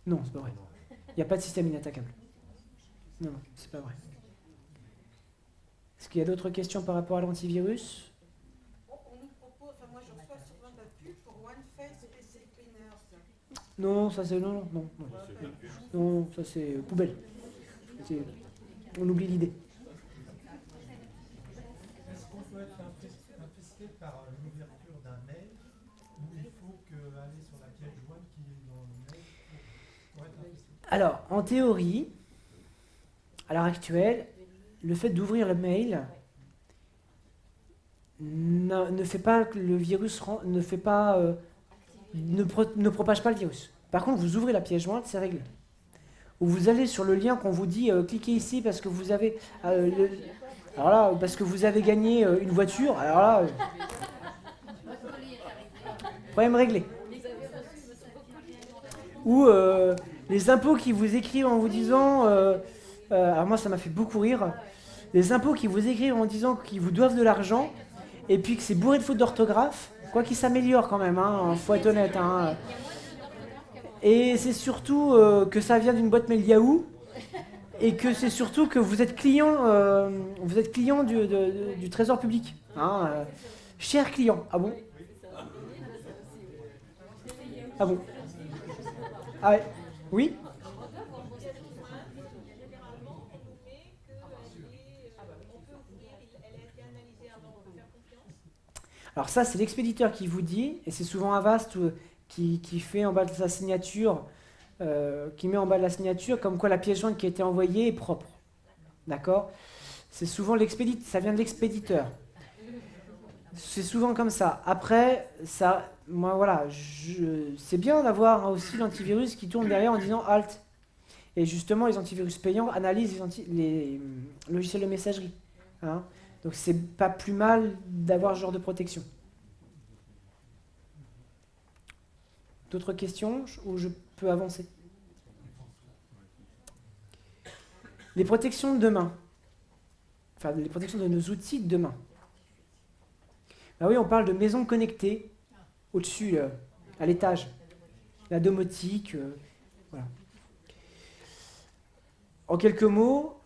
Non, c'est pas vrai. Il n'y a pas de système inattaquable. Non, c'est pas vrai. Est-ce qu'il y a d'autres questions par rapport à l'antivirus? On nous propose, enfin moi je reçois souvent de la pub pour OneFace PC Cleaners. Non, ça c'est... Non, ça c'est poubelle. On oublie l'idée. faut être infesté par l'ouverture d'un mail ou il faut aller sur la pièce jointe qui est dans le mail pour être infesté? Alors, en théorie, à l'heure actuelle, le fait d'ouvrir le mail ne fait pas que le virus ne propage pas le virus. Par contre, vous ouvrez la pièce jointe, c'est réglé. Ou vous allez sur le lien qu'on vous dit cliquez ici parce que vous avez alors là, parce que vous avez gagné une voiture. Alors là, problème réglé. Ou les impôts qui vous écrivent en vous disant alors moi ça m'a fait beaucoup rire. Les impôts qui vous écrivent en disant qu'ils vous doivent de l'argent et puis que c'est bourré de fautes d'orthographe, quoi qu'il s'améliore quand même, hein, faut être honnête. Hein. Et c'est surtout que ça vient d'une boîte mail Yahoo et que c'est surtout que vous êtes client du Trésor public. Hein, cher client. Ah bon? Ah bon? Ah ouais. Oui? Alors ça, c'est l'expéditeur qui vous dit, et c'est souvent Avast qui fait en bas de sa signature, qui met en bas de la signature comme quoi la pièce jointe qui a été envoyée est propre. D'accord? C'est souvent l'expéditeur, ça vient de l'expéditeur. C'est souvent comme ça. Après, ça, moi voilà, c'est bien d'avoir aussi l'antivirus qui tourne derrière en disant halt. Et justement, les antivirus payants analysent les logiciels de messagerie. Hein. Donc c'est pas plus mal d'avoir ce genre de protection. D'autres questions ou je peux avancer? Les protections de demain. Enfin, les protections de nos outils de demain. Ah oui, on parle de maisons connectées au-dessus, à l'étage. La domotique, voilà. En quelques mots,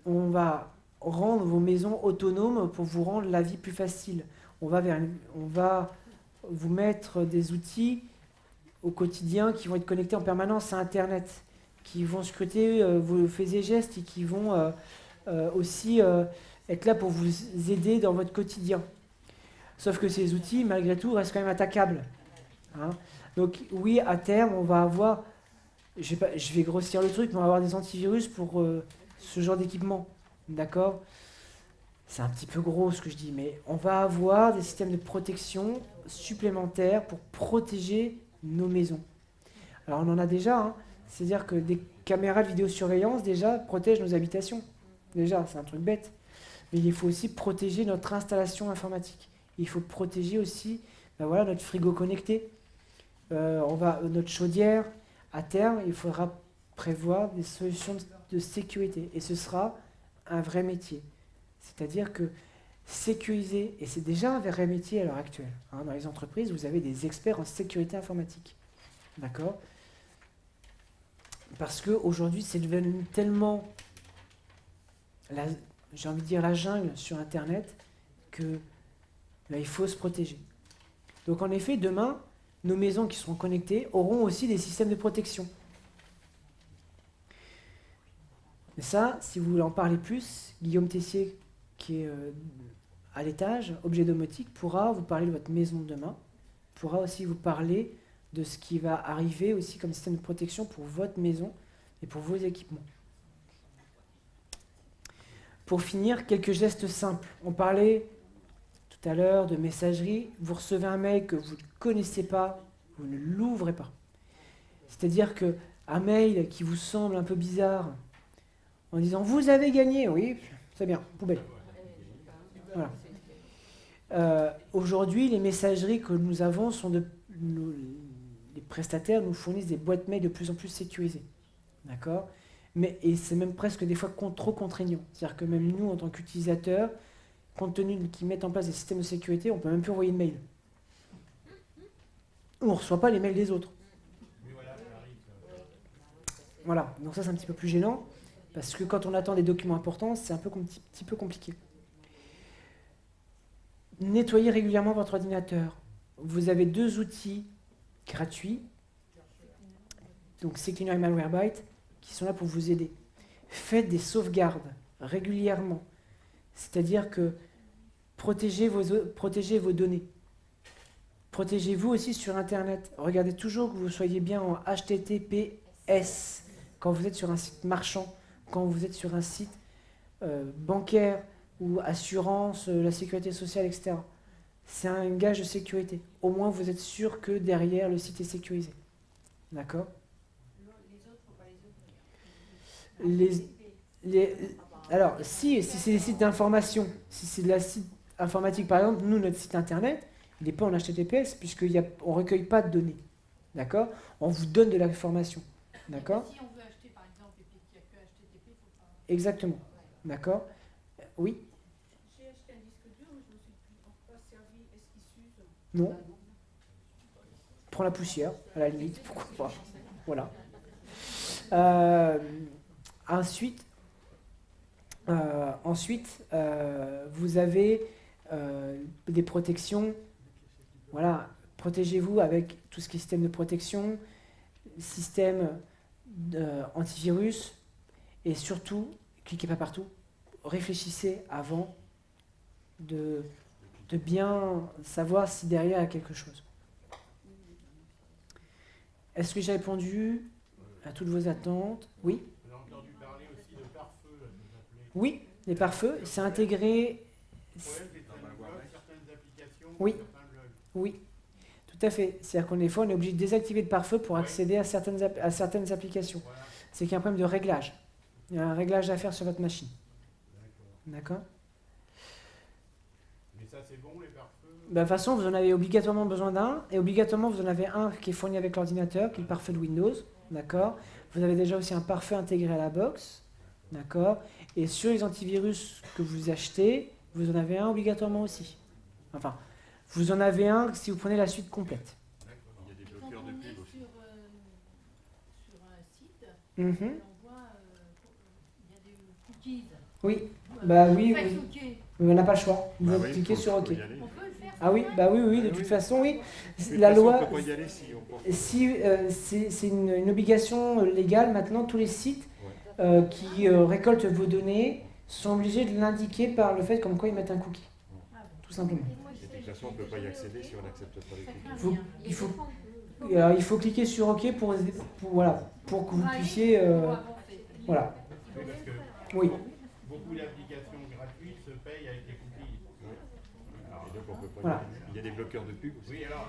on va rendre vos maisons autonomes pour vous rendre la vie plus facile. On va vous mettre des outils au quotidien qui vont être connectés en permanence à Internet, qui vont scruter vos faits et gestes et qui vont aussi être là pour vous aider dans votre quotidien. Sauf que ces outils, malgré tout, restent quand même attaquables. Hein. Donc oui, à terme, on va avoir, je vais grossir le truc, mais on va avoir des antivirus pour ce genre d'équipement. D'accord? C'est un petit peu gros ce que je dis, mais on va avoir des systèmes de protection supplémentaires pour protéger nos maisons. Alors on en a déjà, hein. C'est-à-dire que des caméras de vidéosurveillance déjà protègent nos habitations. Déjà, c'est un truc bête. Mais il faut aussi protéger notre installation informatique. Il faut protéger aussi notre frigo connecté, notre chaudière. À terme, il faudra prévoir des solutions de sécurité. Et ce sera un vrai métier. C'est-à-dire que sécuriser, et c'est déjà un vrai métier à l'heure actuelle. Hein, dans les entreprises, vous avez des experts en sécurité informatique. D'accord? Parce qu'aujourd'hui, c'est devenu tellement, j'ai envie de dire, la jungle sur Internet, que il faut se protéger. Donc en effet, demain, nos maisons qui seront connectées auront aussi des systèmes de protection. Mais ça, si vous voulez en parler plus, Guillaume Tessier, qui est à l'étage, objet domotique, pourra vous parler de votre maison de demain, pourra aussi vous parler de ce qui va arriver aussi comme système de protection pour votre maison et pour vos équipements. Pour finir, quelques gestes simples. On parlait tout à l'heure de messagerie. Vous recevez un mail que vous ne connaissez pas, vous ne l'ouvrez pas. C'est-à-dire qu'un mail qui vous semble un peu bizarre, en disant « vous avez gagné », oui, c'est bien, poubelle. Voilà. Aujourd'hui, les messageries que nous avons sont les prestataires nous fournissent des boîtes mail de plus en plus sécurisées. D'accord? Et c'est même presque des fois trop contraignant. C'est-à-dire que même nous, en tant qu'utilisateurs, compte tenu qu'ils mettent en place des systèmes de sécurité, on ne peut même plus envoyer de mail. On ne reçoit pas les mails des autres. Voilà, donc ça c'est un petit peu plus gênant, parce que quand on attend des documents importants, c'est un petit peu compliqué. Nettoyez régulièrement votre ordinateur. Vous avez 2 outils gratuits, donc CCleaner et Malwarebytes, qui sont là pour vous aider. Faites des sauvegardes régulièrement. C'est-à-dire que protégez vos données. Protégez-vous aussi sur Internet. Regardez toujours que vous soyez bien en HTTPS quand vous êtes sur un site marchand, quand vous êtes sur un site bancaire ou assurance, la sécurité sociale, etc. C'est un gage de sécurité. Au moins, vous êtes sûr que derrière, le site est sécurisé. D'accord ? Alors, si c'est des sites d'information, si c'est de la site informatique, par exemple, nous, notre site internet, il n'est pas en HTTPS, puisqu'on ne recueille pas de données. D'accord ? On vous donne de l'information. D'accord ? Si on veut acheter par exemple et puis qu'il n'y a que HTTP, il faut pas. Exactement. D'accord ? Oui ? J'ai acheté un disque dur, mais je me suis pas servi. Est-ce qu'il s'use? Non ? Prends la poussière, à la limite, pourquoi pas. Voilà. Ensuite, vous avez des protections. Voilà, protégez-vous avec tout ce qui est système de protection, système antivirus, et surtout, cliquez pas partout, réfléchissez avant de bien savoir si derrière il y a quelque chose. Est-ce que j'ai répondu à toutes vos attentes? Oui. J'ai entendu parler aussi de pare-feu, là, que vous appelez. Oui, les pare-feux, c'est intégré. Le problème, c'est que ça nous bloque certaines applications, Oui. certains blogs. Oui, tout à fait. C'est-à-dire qu'on des fois, on est obligé de désactiver le pare-feu pour accéder à certaines applications. Voilà. C'est qu'il y a un problème de réglage. Il y a un réglage à faire sur votre machine. D'accord ? Mais ça, c'est bon, les pare-feux? De toute façon, vous en avez obligatoirement besoin d'un, et obligatoirement, vous en avez un qui est fourni avec l'ordinateur, qui est le pare-feu de Windows. D'accord ? Vous avez déjà aussi un pare-feu intégré à la box. D'accord ? Et sur les antivirus que vous achetez, vous en avez un obligatoirement aussi. Enfin, vous en avez un si vous prenez la suite complète. Il y a des Et quand bloqueurs on de est pub aussi. sur un site, Mhm. on voit il y a des cookies. Oui, bah oui, Faites oui. OK. Mais on n'a pas le choix. Vous Bah oui, cliquez faut- sur faut OK. y aller. On peut le faire. Ah oui, bah oui, oui, de Ah toute oui. façon, oui. De toute La façon, loi, on peut pas y aller si on porte. si, c'est une obligation légale maintenant, tous les sites qui récoltent vos données sont obligés de l'indiquer par le fait comme quoi ils mettent un cookie. Tout simplement. Et de toute façon, on ne peut pas y accéder si on n'accepte pas les cookies. Faut- il faut cliquer sur OK pour que vous puissiez. Voilà. Oui, parce que Oui. beaucoup d'applications gratuites se payent avec les cookies. Alors, Et donc, on peut pas Voilà. y aller. Il y a des bloqueurs de pub aussi. oui, alors,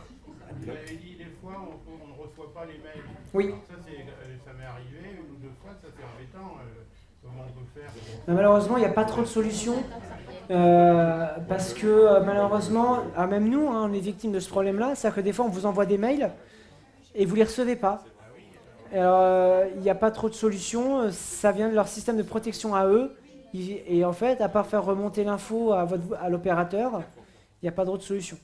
vous avez dit des fois, on ne reçoit pas les mails. Oui. Alors ça m'est arrivé une ou deux fois, ça c'est embêtant. Comment on peut faire? Mais malheureusement, il n'y a pas trop de solutions. Parce que malheureusement, même nous, hein, on est victimes de ce problème-là. C'est-à-dire que des fois, on vous envoie des mails et vous ne les recevez pas. Alors, il n'y a pas trop de solutions. Ça vient de leur système de protection à eux. Et en fait, à part faire remonter l'info à l'opérateur, il n'y a pas d'autre solution.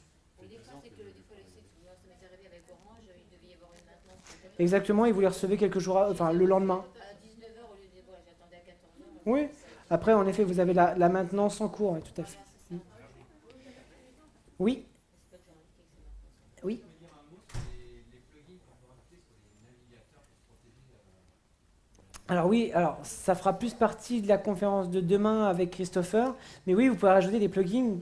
Et des fois, c'est que des fois, le site, moi, ça m'est arrivé avec Orange, il devait y avoir une maintenance. peut-être Exactement, et vous les recevez quelques jours, le lendemain. À 19h au lieu de. Voilà, j'attendais à 14h. Oui. Après, en effet, vous avez la maintenance en cours, oui, tout à fait. Oui. Oui. Alors oui, alors ça fera plus partie de la conférence de demain avec Christopher, mais oui, vous pouvez rajouter des plugins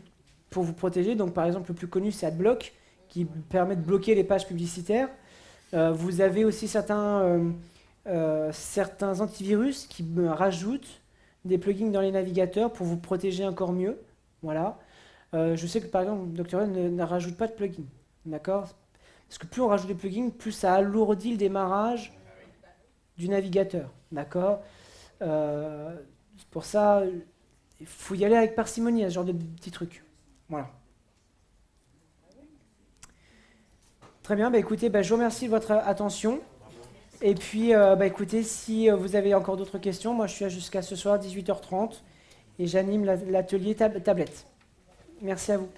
pour vous protéger. Donc par exemple, le plus connu, c'est AdBlock, qui permet de bloquer les pages publicitaires. Vous avez aussi certains antivirus qui rajoutent des plugins dans les navigateurs pour vous protéger encore mieux. Voilà. Je sais que par exemple, Doctorow ne rajoute pas de plugins. D'accord? Parce que plus on rajoute des plugins, plus ça alourdit le démarrage du navigateur. D'accord? C'est pour ça, il faut y aller avec parcimonie à ce genre de petits trucs. Voilà. Très bien, bah écoutez, je vous remercie de votre attention. Et puis, écoutez, si vous avez encore d'autres questions, moi je suis là jusqu'à ce soir, 18h30, et j'anime l'atelier tablette. Merci à vous.